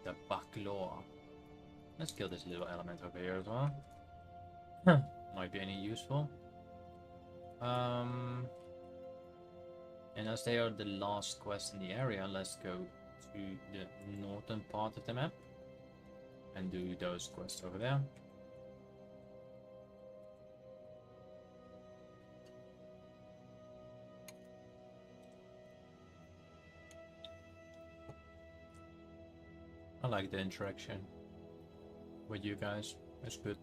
the Baklaw. Let's kill this little element over here as well. Might be any useful. And as they are the last quest in the area, let's go to the northern part of the map and do those quests over there. I like the interaction with you guys. It's good.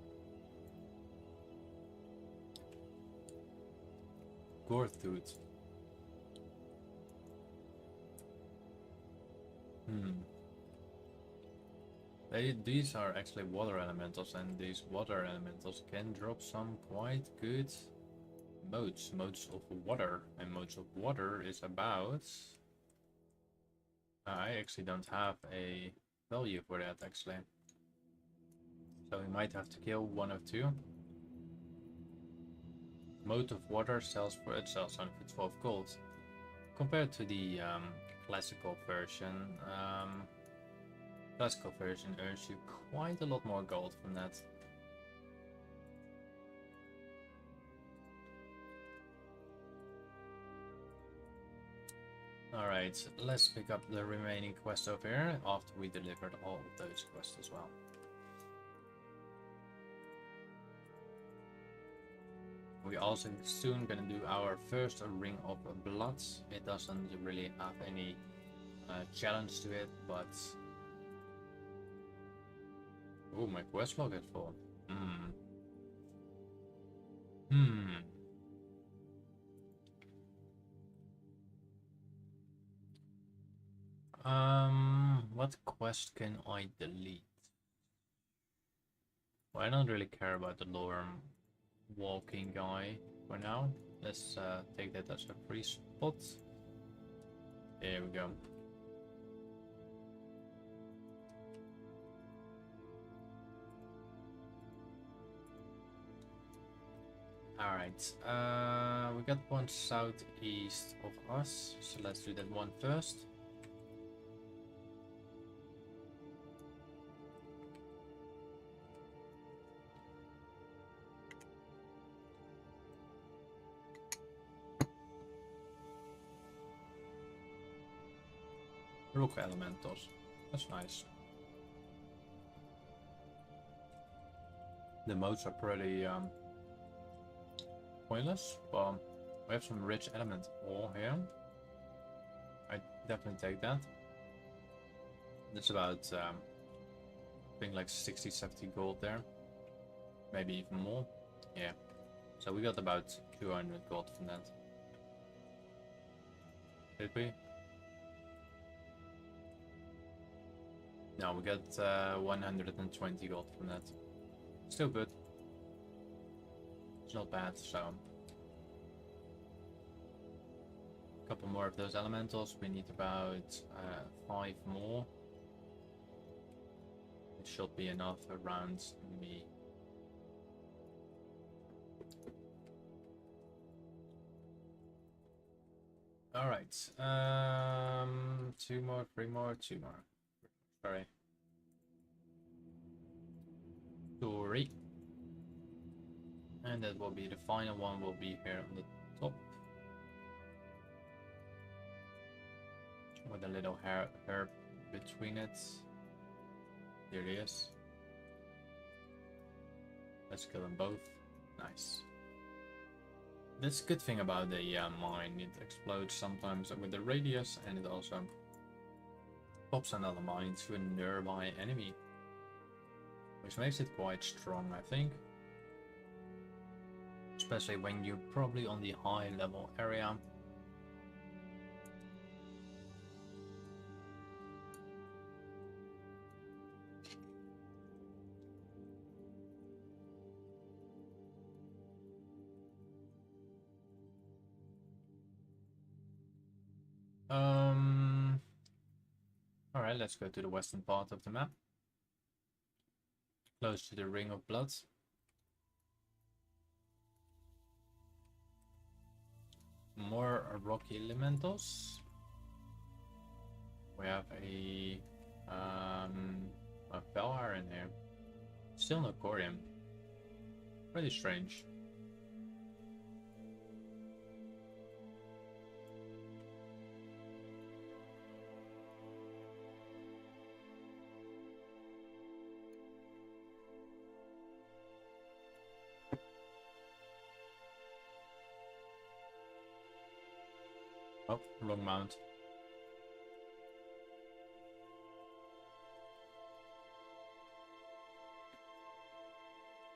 Gorthoot. These are actually water elementals, and these water elementals can drop some quite good modes. Modes of water. And modes of water is about... I actually don't have a value for that actually. So we might have to kill one of two. Mode of water sells for itself on for 12 gold. Compared to the classical version earns you quite a lot more gold from that. Alright, let's pick up the remaining quests over here after we delivered all of those quests as well. We're also soon gonna do our first Ring of Blood. It doesn't really have any challenge to it, but... Oh, my quest log is full. What quest can I delete? Well, I don't really care about the lower walking guy for now. Let's take that as a free spot. There we go. Alright, we got one southeast of us, so let's do that one first. Rook elementals. That's nice. The modes are pretty pointless, but we have some rich element ore here. I definitely take that. It's about I think like 60-70 gold there, maybe even more. Yeah, so we got about 200 gold from that. Did we? No, we got 120 gold from that. Still good. It's not bad, so. A couple more of those elementals. We need about 5 more. It should be enough around me. Alright. 2 more, 3 more, 2 more. Sorry. 3. And that will be the final one, will be here on the top. With a little herb between it. Here it is. Let's kill them both. Nice. That's a good thing about the mine. It explodes sometimes with the radius, and it also pops another mine to a nearby enemy, which makes it quite strong, I think. Especially when you're probably on the high level area. Alright, let's go to the western part of the map. Close to the Ring of Blood. More rocky elementals. We have a Valhar in here. Still no Corium. Pretty strange. Oh, wrong mount.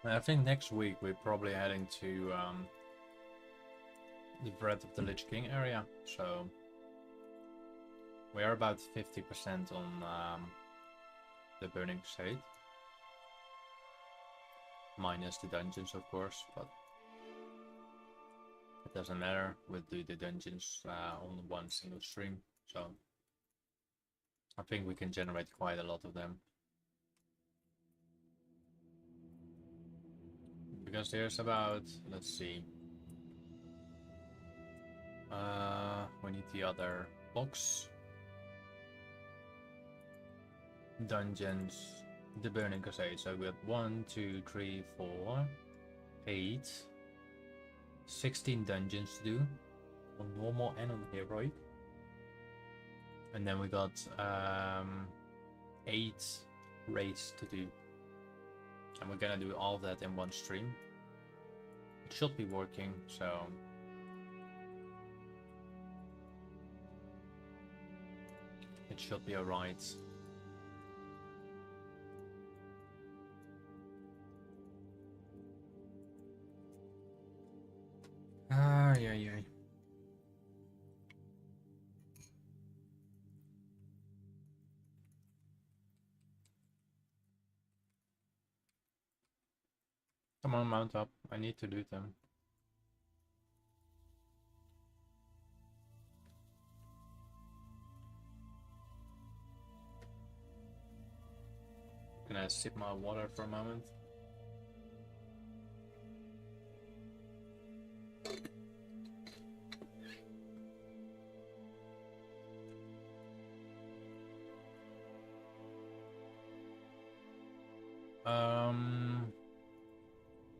I think next week we're probably heading to the Breath of the Lich King area, so we are about 50% on the Burning Crusade. Minus the dungeons, of course, but it doesn't matter. We'll do the dungeons on one single stream, so I think we can generate quite a lot of them. Because there's about, let's see, we need the other box. Dungeons, the Burning Crusade. So we have 1, 2, 3, 4, 8, 16 dungeons to do on normal and on heroic. And then we got 8 raids to do. And we're gonna do all of that in one stream. It should be working, so it should be alright. Yeah. Come on, mount up. I need to do them. Can I sip my water for a moment?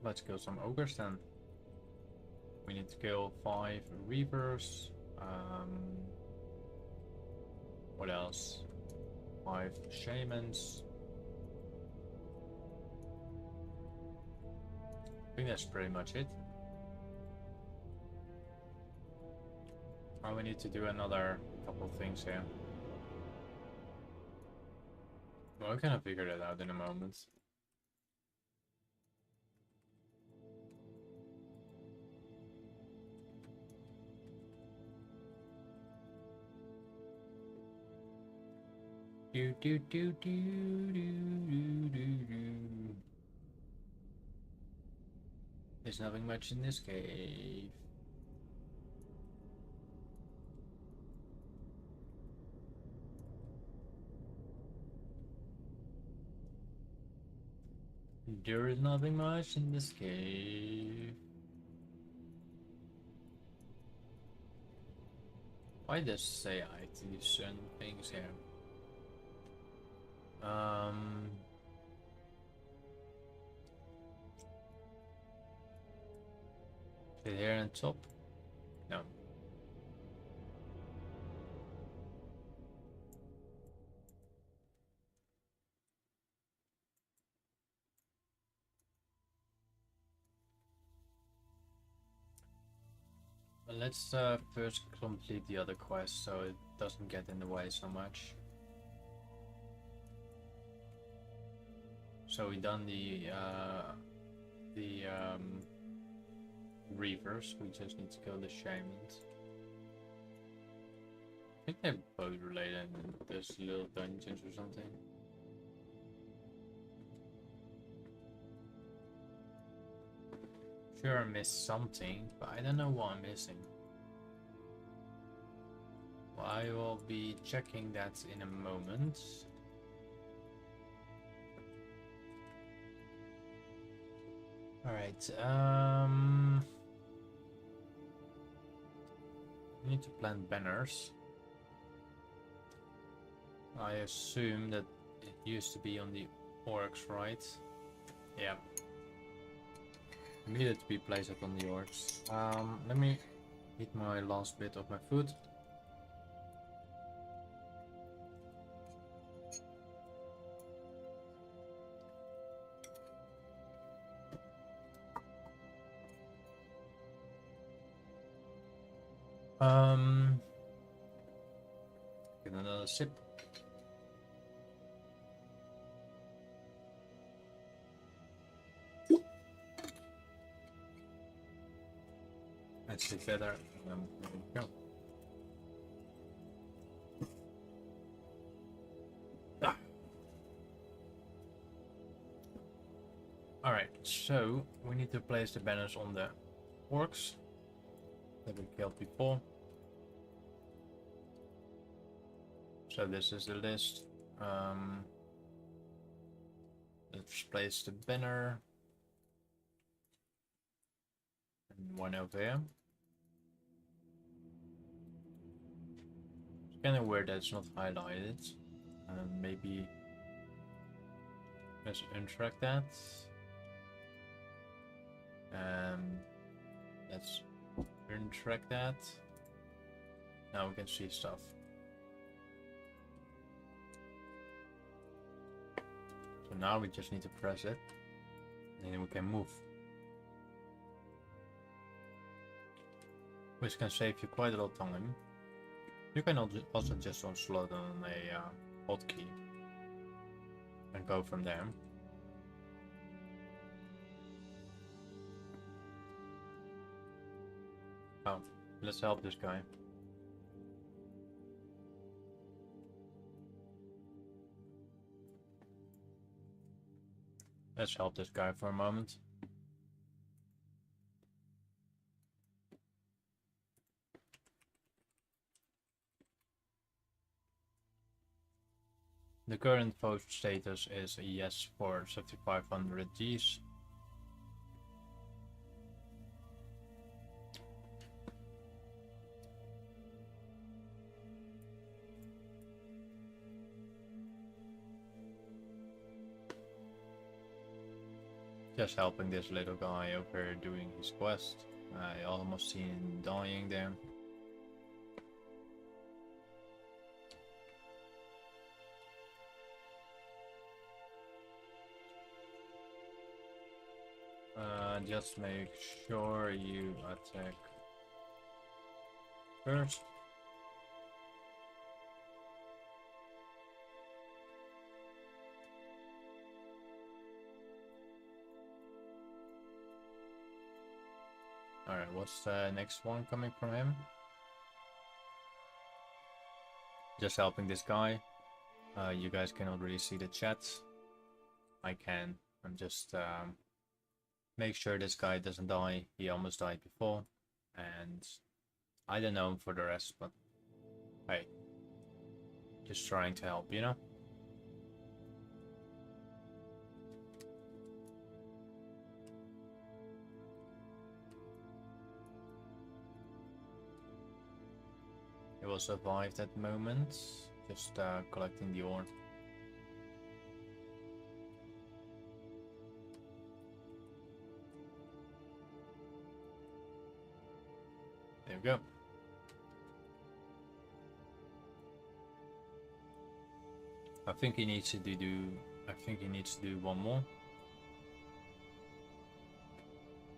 Let's kill some ogres then. We need to kill 5 reavers. What else? 5 shamans. I think that's pretty much it. Oh, we need to do another couple things here. Well, we can figure that out in a moment. Do do do do do do do do. There's nothing much in this cave. There is nothing much in this cave. Why does it say I to do certain things here? Is it here on top? No. Well, let's first complete the other quest so it doesn't get in the way so much. So we done the reavers. We just need to kill the shamans. I think they're both related in this little dungeons or something. Sure, I missed something, but I don't know what I'm missing. Well, I will be checking that in a moment. Alright, we need to plant banners. I assume that it used to be on the orcs, right? Yeah. Needed to be placed on the orcs. Let me eat my last bit of my food. Get another sip. Let's see better. There we go. Ah. Alright, so we need to place the banners on the orcs that we killed before. So this is the list. Let's place the banner. And one over here. It's kind of weird that it's not highlighted. Maybe let's untrack that. Let's untrack that. Now we can see stuff. So now we just need to press it, and then we can move. Which can save you quite a lot of time. You can also just slot on a hotkey and go from there. Oh, let's help this guy. Let's help this guy for a moment. The current vote status is a yes for 7500 Gs. Just helping this little guy over here doing his quest. I almost seen him dying there. Just make sure you attack first. Alright, what's the next one coming from him? Just helping this guy. You guys cannot really see the chat. I can. I'm just make sure this guy doesn't die. He almost died before. And I don't know him for the rest, but hey. Just trying to help, you know? He will survive that moment. Just collecting the ore. There we go. I think he needs to do one more.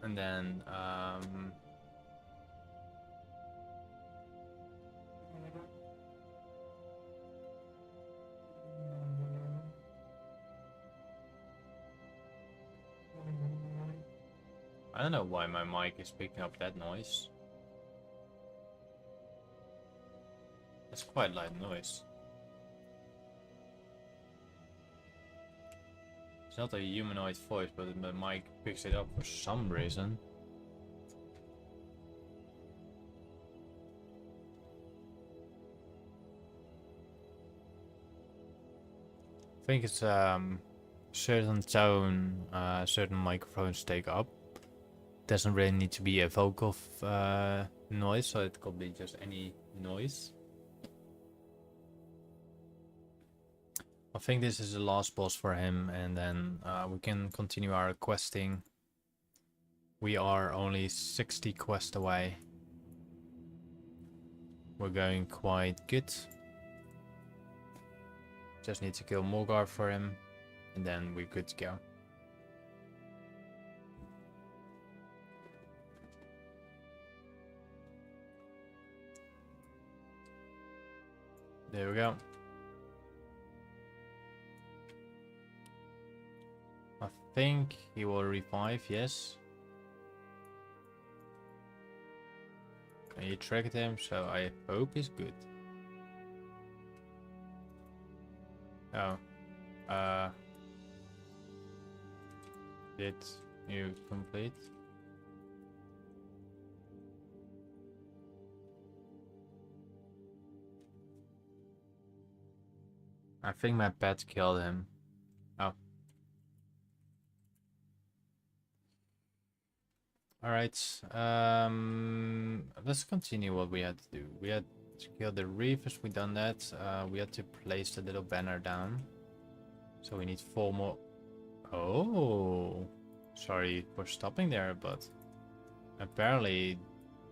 And then I don't know why my mic is picking up that noise. It's quite loud noise. It's not a humanoid voice, but the mic picks it up for some reason. I think it's certain tone, certain microphones take up. Doesn't really need to be a vocal noise, so it could be just any noise. I think this is the last boss for him, and then we can continue our questing. We are only 60 quests away. We're going quite good. Just need to kill Morgar for him, and then we're good to go. There we go. I think he will revive, yes. And you tracked him, so I hope he's good. Oh. Did you complete? I think my pet killed him. Oh. Alright. Let's continue what we had to do. We had to kill the reefers, we done that. We had to place the little banner down. So we need 4 more. Oh. Sorry for stopping there, but apparently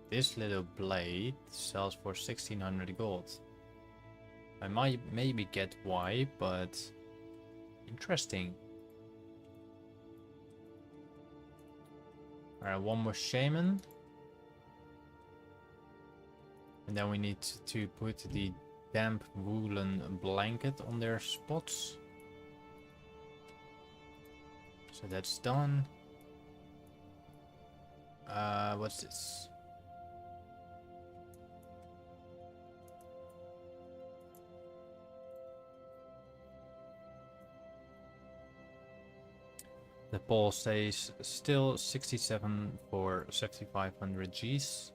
this little blade sells for 1600 gold. I might maybe get why, but interesting. Alright, one more shaman. And then we need to put the damp woolen blanket on their spots. So that's done. What's this? The poll says still 67 for 6500 Gs.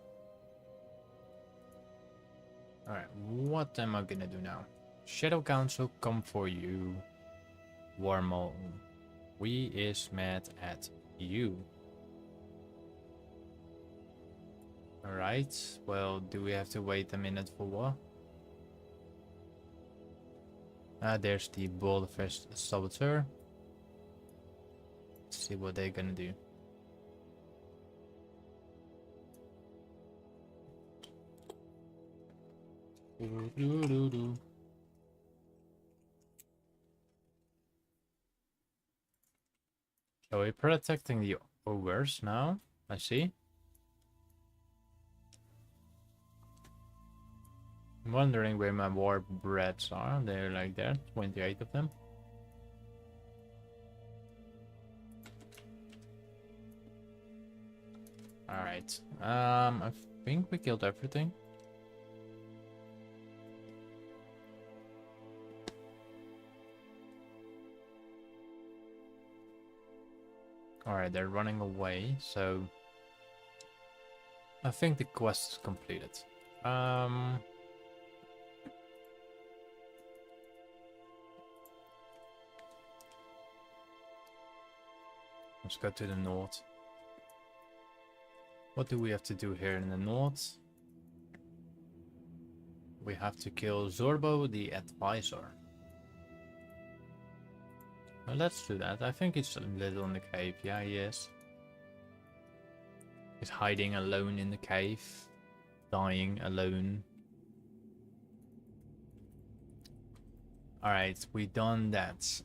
Alright, what am I gonna do now? Shadow Council, come for you. Warmol, we is mad at you. Alright, well, do we have to wait a minute for what? There's the Boulderfest Saboteur. Let's see what they're gonna do. So we're protecting the or worse now. I see. I'm wondering where my war breads are. They're like there, 28 of them. Alright. I think we killed everything. Alright, they're running away, so I think the quest is completed. Let's go to the north. What do we have to do here in the north? We have to kill Zorbo, the advisor. Well, let's do that. I think he's a little in the cave. Yeah, he is. He's hiding alone in the cave. Dying alone. Alright, we done that.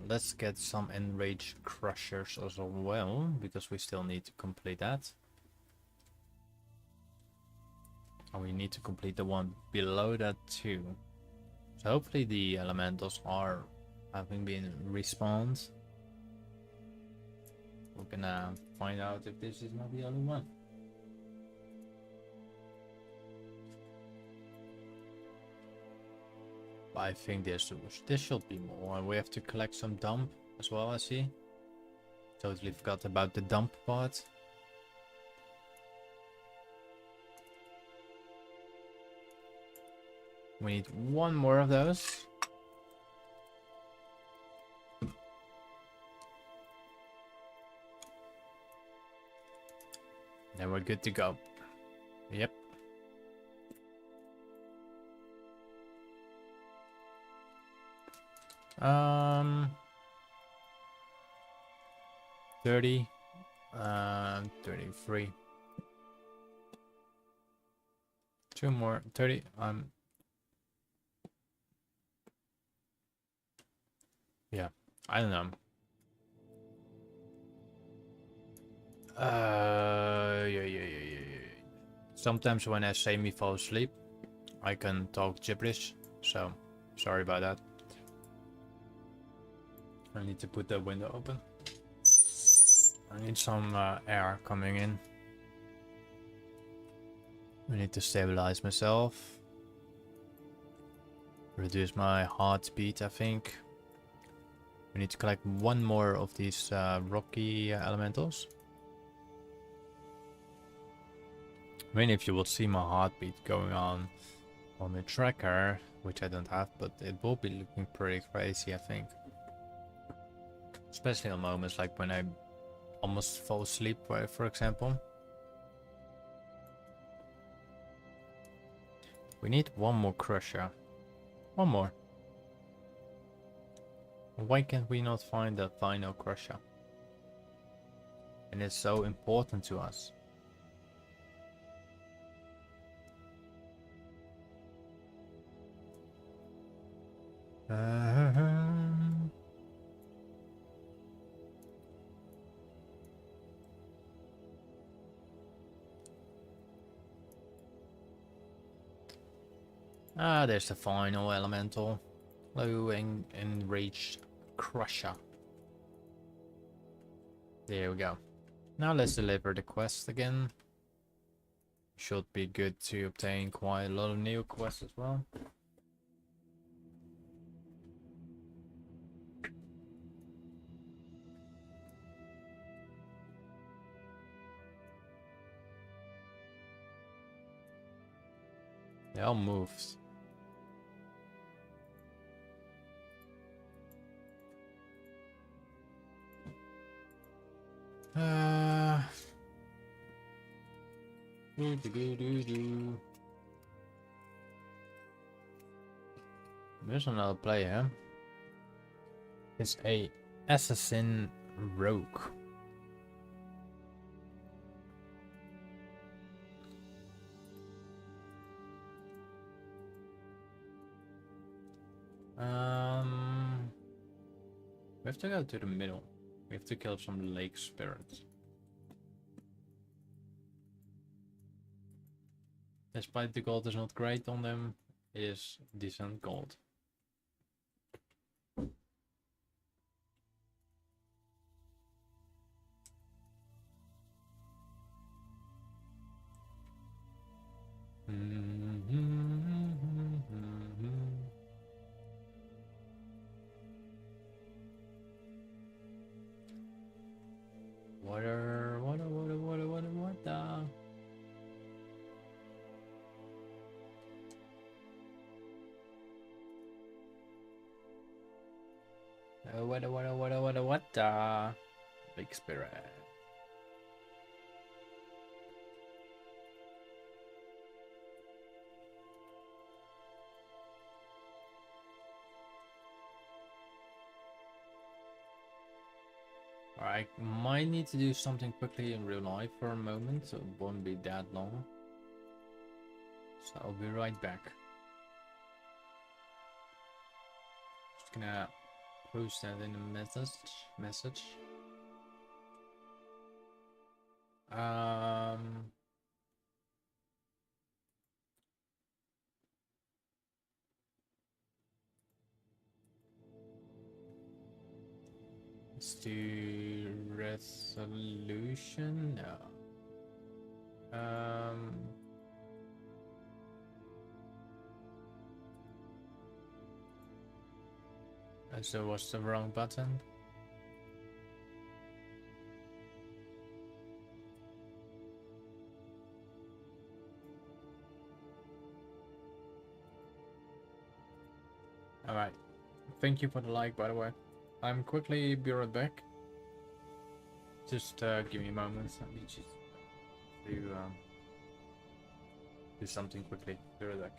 Let's get some enraged crushers as well, because we still need to complete that. And we need to complete the one below that too. So hopefully the elementals are having been respawned. We're gonna find out if this is not the only one. But I think this should be more. And we have to collect some dump as well, I see. Totally forgot about the dump part. We need one more of those. Then we're good to go. Yep. Um, 30, 33. Two more, 30. Yeah, I don't know. Yeah. Sometimes when I say me fall asleep, I can talk gibberish, so sorry about that. I need to put the window open. I need some air coming in. I need to stabilize myself. Reduce my heartbeat, I think. We need to collect one more of these rocky elementals. I mean, if you will see my heartbeat going on the tracker, which I don't have, but it will be looking pretty crazy, I think. Especially on moments like when I almost fall asleep, for example. We need one more crusher. One more. Why can't we not find the final crusher? And it's so important to us. There's the final elemental. Low enraged crusher. There we go. Now let's deliver the quest again. Should be good to obtain quite a lot of new quests as well. They all moved. There's another player. It's a assassin rogue. We have to go to the middle. We have to kill some lake spirits. Despite the gold is not great on them, it is decent gold. Water, water, water, water, water, water. Water, water, water, water, water. Big spirit. I might need to do something quickly in real life for a moment, so it won't be that long. So I'll be right back. Just gonna post that in a message. Let's do resolution. No. So what's the wrong button? Alright. Thank you for the like, by the way. I'm quickly be right back. Just give me a moment. I need to do something quickly. Be right back.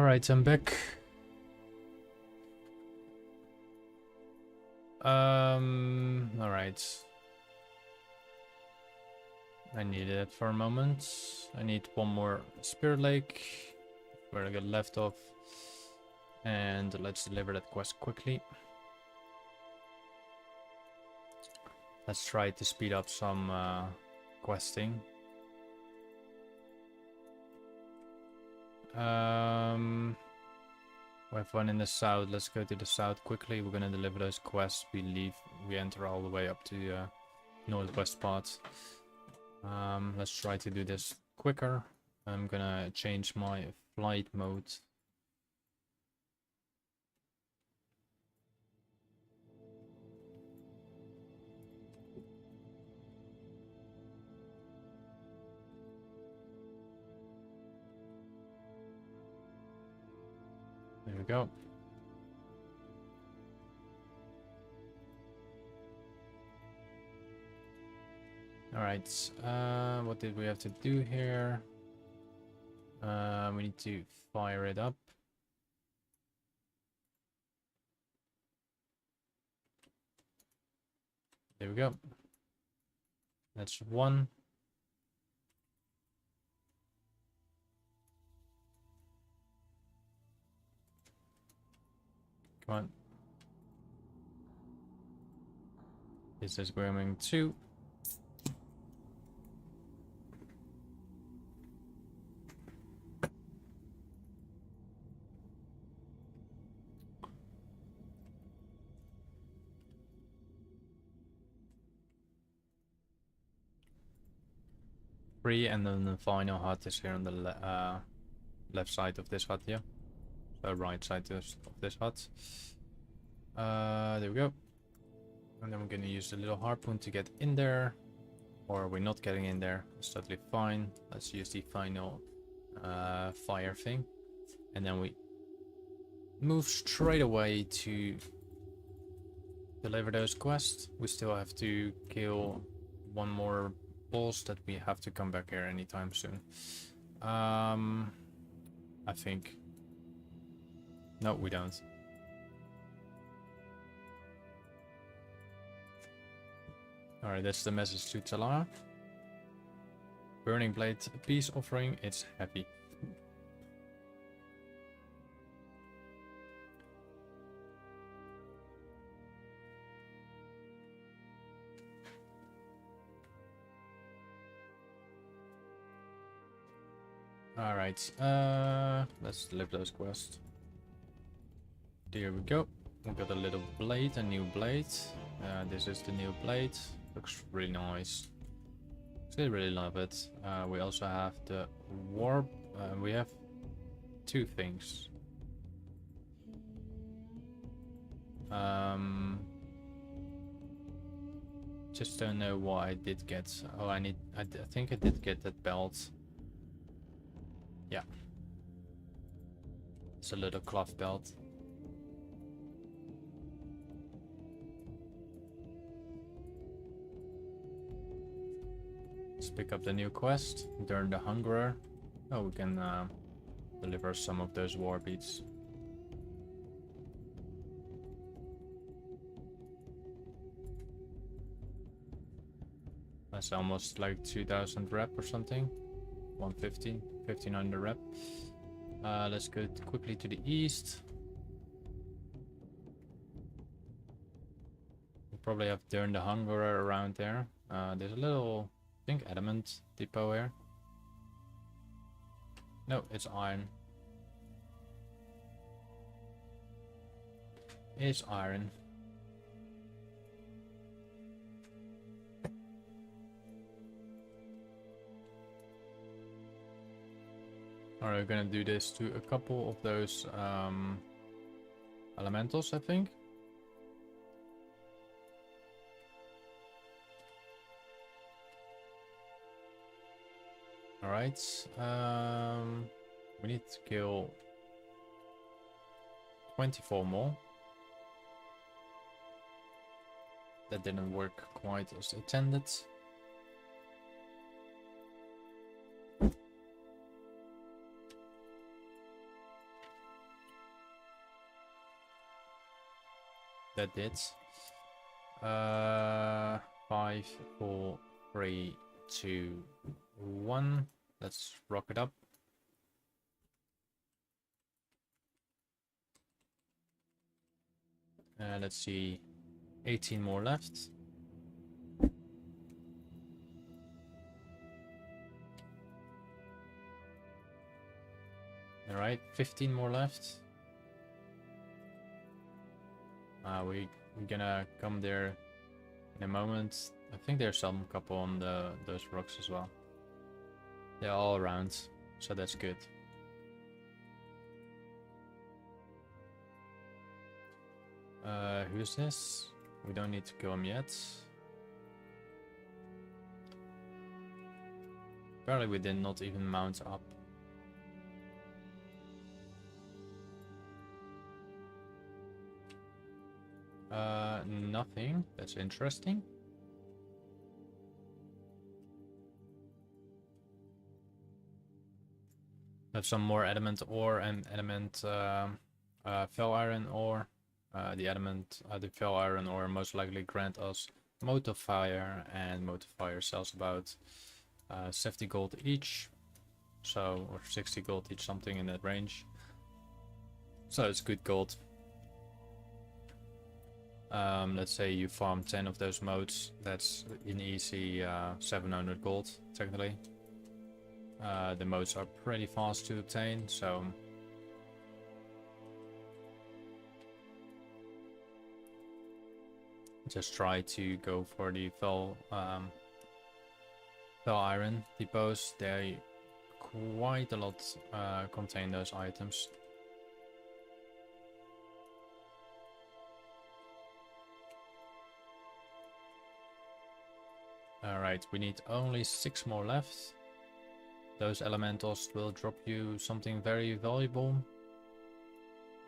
Alright, I'm back. Alright. I needed it for a moment. I need one more Spirit Lake where I got left off. And let's deliver that quest quickly. Let's try to speed up some questing. We have one in the south. Let's go to the south quickly. We're gonna deliver those quests. We enter all the way up to northwest part. Let's try to do this quicker. I'm gonna change my flight mode. There we go. Alright, what did we have to do here? We need to fire it up. There we go. That's one. Come on. This is going two. And then the final hut is here on the left side of this hut here. So right side of this hut. There we go. And then we're gonna use the little harpoon to get in there. Or we're not getting in there. It's totally fine. Let's use the final fire thing. And then we move straight away to deliver those quests. We still have to kill one more boss that we have to come back here anytime soon. I think. No, we don't. Alright, that's the message to Talara. Burning Blade, peace offering, it's heavy. Alright, let's deliver those quests. There we go. We got a little blade, a new blade. This is the new blade. Looks really nice. Still really love it. We also have the warp. We have two things. Just don't know what I did get. Oh, I think I did get that belt. Yeah. It's a little cloth belt. Let's pick up the new quest. During the Hungerer. Oh, we can deliver some of those war beads. That's almost like 2000 rep or something. 115, 1500 rep. Let's go quickly to the east. We'll probably have Durn the Hungerer around there. There's a little, I think, adamant depot here. No, it's iron. It's iron. Alright, we're gonna do this to a couple of those elementals, I think. Alright, we need to kill 24 more. That didn't work quite as intended. that did. 5, 4, 3, 2, 1. Let's rock it up. Let's see, 18 more left. Alright, 15 more left. We're gonna come there in a moment. I think there's some couple on those rocks as well. They're all around, so that's good. Who's this? We don't need to kill him yet. Apparently we did not even mount up. Nothing. That's interesting. Have some more adamant ore and adamant fel iron ore. The fel iron ore most likely grant us motifier, and motifier sells about 70 gold each. So, or 60 gold each, something in that range. So it's good gold. Let's say you farm 10 of those modes, that's an easy 700 gold, technically. The modes are pretty fast to obtain, so... just try to go for the fel iron depots. They quite a lot contain those items. Alright, we need only 6 more left. Those elementals will drop you something very valuable.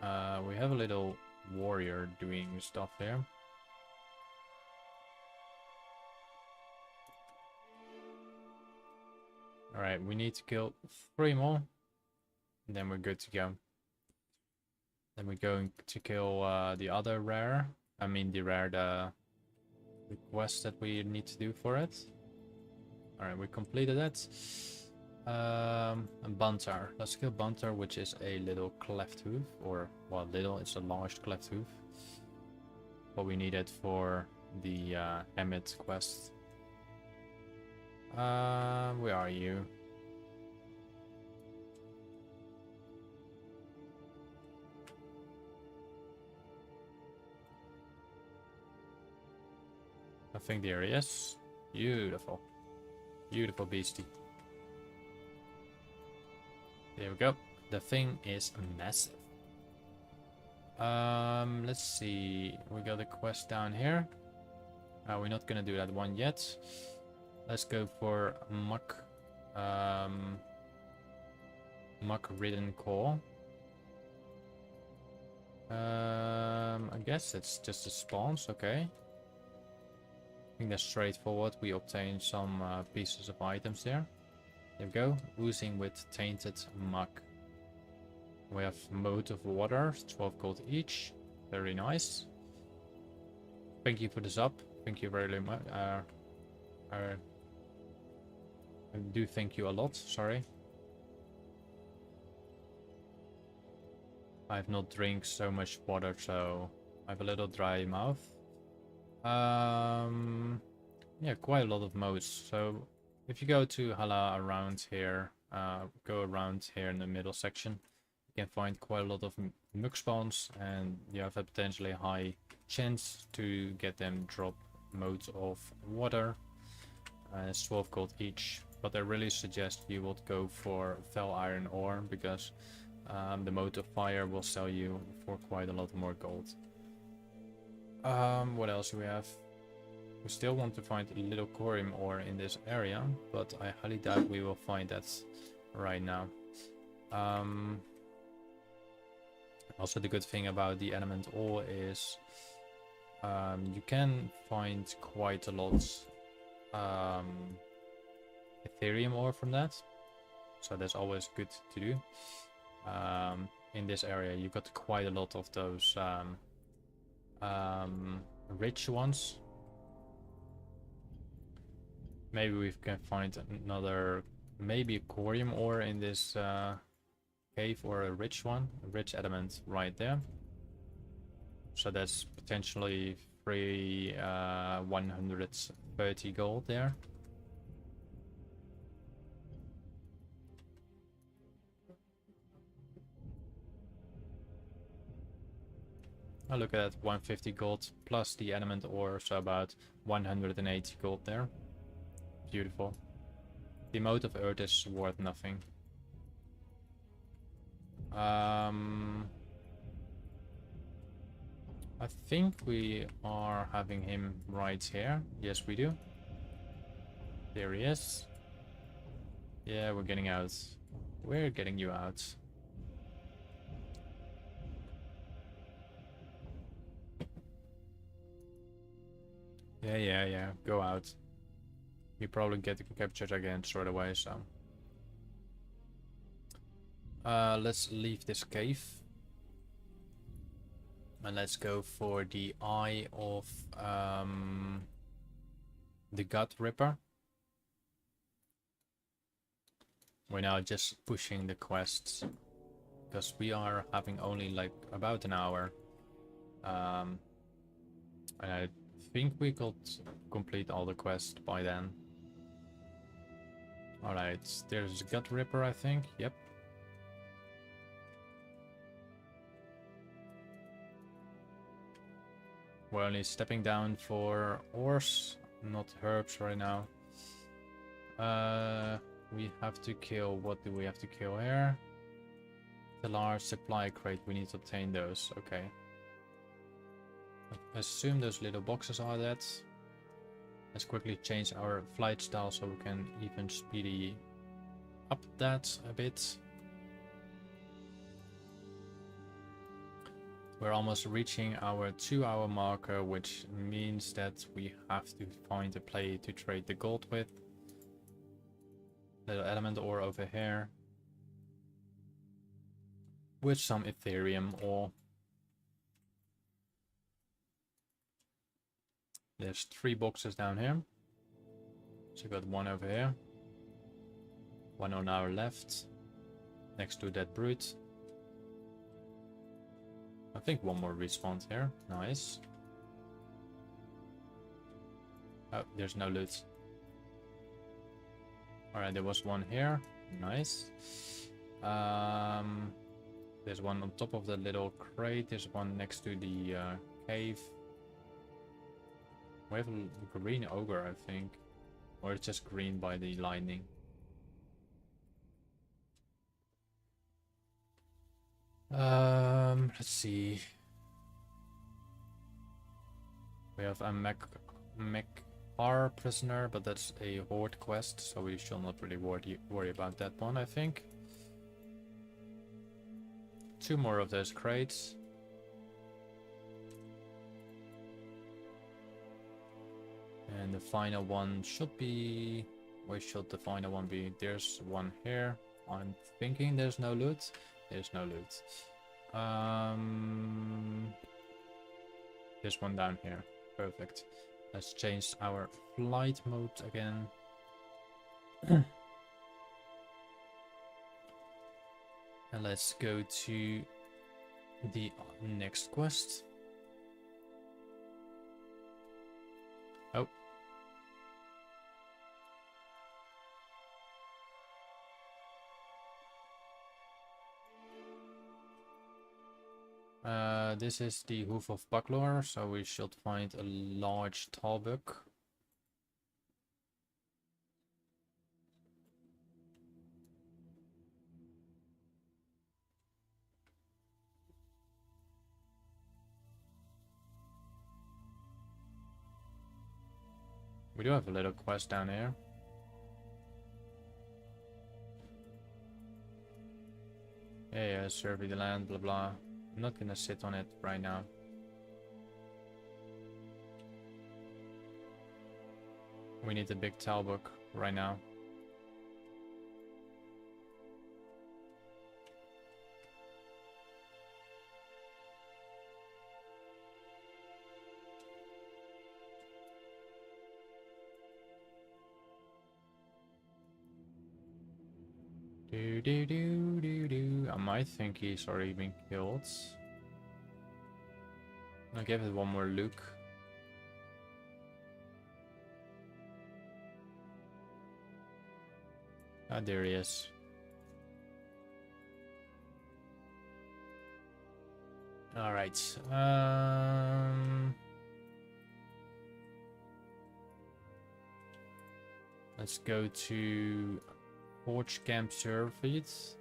We have a little warrior doing stuff here. Alright, we need to kill 3 more. And then we're good to go. Then we're going to kill the other rare. I mean the quest that we need to do for it. Alright, we completed that. And Bantar. Let's kill Bantar, which is a little cleft hoof. Or, well, little, it's a large cleft hoof. What we needed for the Emmet quest. Where are you? I think there he is. Beautiful. Beautiful beastie. There we go. The thing is massive. Let's see. We got a quest down here. We're not gonna do that one yet. Let's go for muck ridden core. I guess it's just the spawns, okay. I think that's straightforward. We obtain some pieces of items there. There we go. Oozing with tainted muck. We have mode of water, 12 gold each. Very nice. Thank you for the sub. Thank you very much. I do thank you a lot, sorry. I have not drank so much water, so I have a little dry mouth. Yeah, quite a lot of modes. So if you go to Hala around here, go around here in the middle section, you can find quite a lot of muck spawns, and you have a potentially high chance to get them drop modes of water. It's 12 gold each. But I really suggest you would go for fel iron ore, because the mode of fire will sell you for quite a lot more gold. What else do we have? We still want to find a little corium ore in this area, but I highly doubt we will find that right now. Also, the good thing about the element ore is you can find quite a lot Ethereum ore from that, so that's always good to do. In this area you got quite a lot of those rich ones. Maybe we can find another, maybe a corium ore in this cave, or a rich one, a rich element right there. So that's potentially free 130 gold there. Oh, look at that, 150 gold plus the element ore, so about 180 gold there. Beautiful. The mote of earth is worth nothing. I think we are having him right here. Yes, we do. There he is. Yeah, we're getting out. We're getting you out. Yeah. Go out. You probably get captured again straight away, so. Let's leave this cave. And let's go for the eye of the Gut Ripper. We're now just pushing the quests, because we are having only like about an hour. And I think we could complete all the quests by then. Alright, there's Gut Ripper, I think. Yep. We're only stepping down for ores, not herbs right now. We have to kill, what do we have to kill here? The large supply crate, we need to obtain those, okay. I assume those little boxes are that. Let's quickly change our flight style so we can even speedy up that a bit. We're almost reaching our 2-hour marker, which means that we have to find a play to trade the gold with. Little element ore over here. With some ethereum ore. There's 3 boxes down here. So we got 1 over here. 1 on our left. Next to that brute. I think 1 more respawned here. Nice. Oh, there's no loot. Alright, there was 1 here. Nice. There's 1 on top of the little crate. There's 1 next to the cave. We have a green ogre, I think. Or it's just green by the lightning. Let's see. We have a Mekar prisoner, but that's a horde quest, so we shall not really worry about that one, I think. 2 more of those crates. And the final one should be... Where should the final one be? There's 1 here. I'm thinking there's no loot. There's no loot. There's 1 down here. Perfect. Let's change our flight mode again. And let's go to the next quest. Oh. This is the Hoof of Bucklor, so we should find a large Talbuk. We do have a little quest down here. Yeah, survey the land, blah blah. I'm not gonna sit on it right now. We need a big Talbuk right now. Do do do do do. I might think he's already been killed. I'll give it one more look. Ah, there he is. All right. Let's go to Forge Camp Surveys,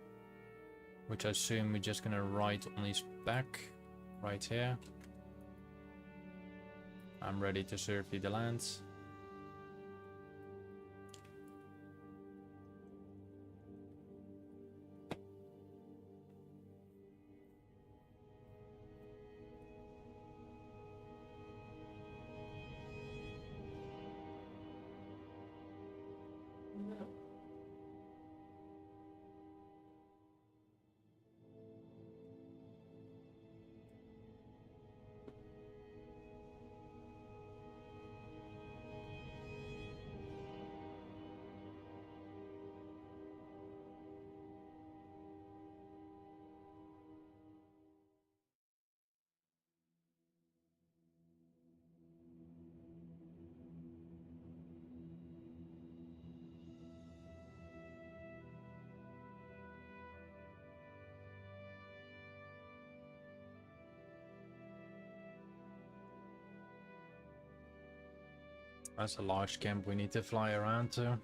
which I assume we're just gonna write on his back, right here. I'm ready to survey the lands. That's a large camp we need to fly around to.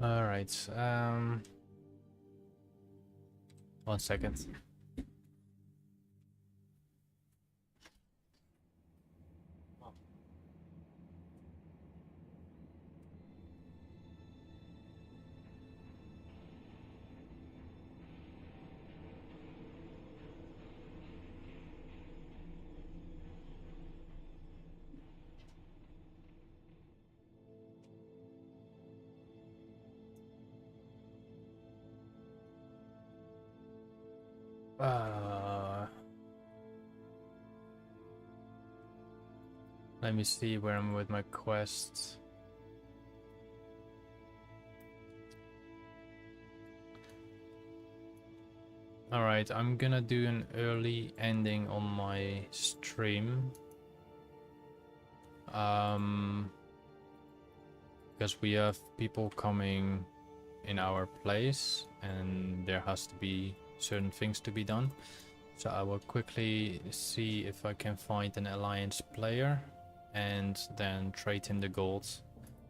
All right. 1 second. Let me see where I'm with my quests. Alright, I'm gonna do an early ending on my stream. Because we have people coming in our place and there has to be certain things to be done. So I will quickly see if I can find an alliance player and then trade in the gold.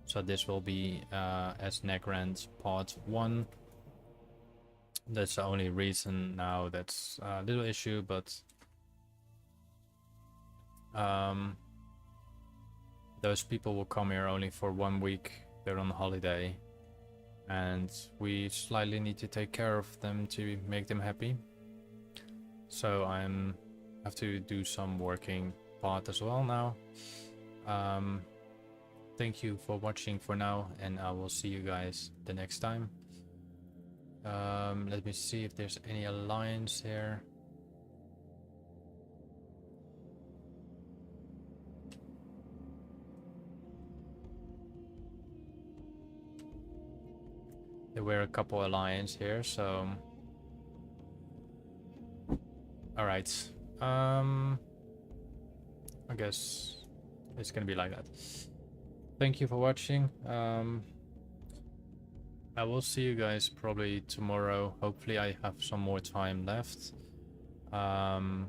So this will be as Nagrand part 1. That's the only reason now that's a little issue, but those people will come here only for 1 week. They're on holiday and we slightly need to take care of them to make them happy. So I have to do some working part as well now. Thank you for watching for now, and I will see you guys the next time. Let me see if there's any alliance here. There were a couple alliance here, so all right. I guess it's gonna be like that. Thank you for watching. I will see you guys probably tomorrow. Hopefully I have some more time left. I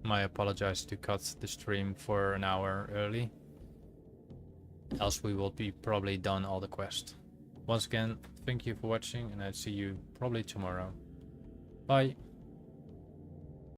apologize to cut the stream for an hour early. Else we will be probably done all the quest. Once again, thank you for watching and I'll see you probably tomorrow. Bye.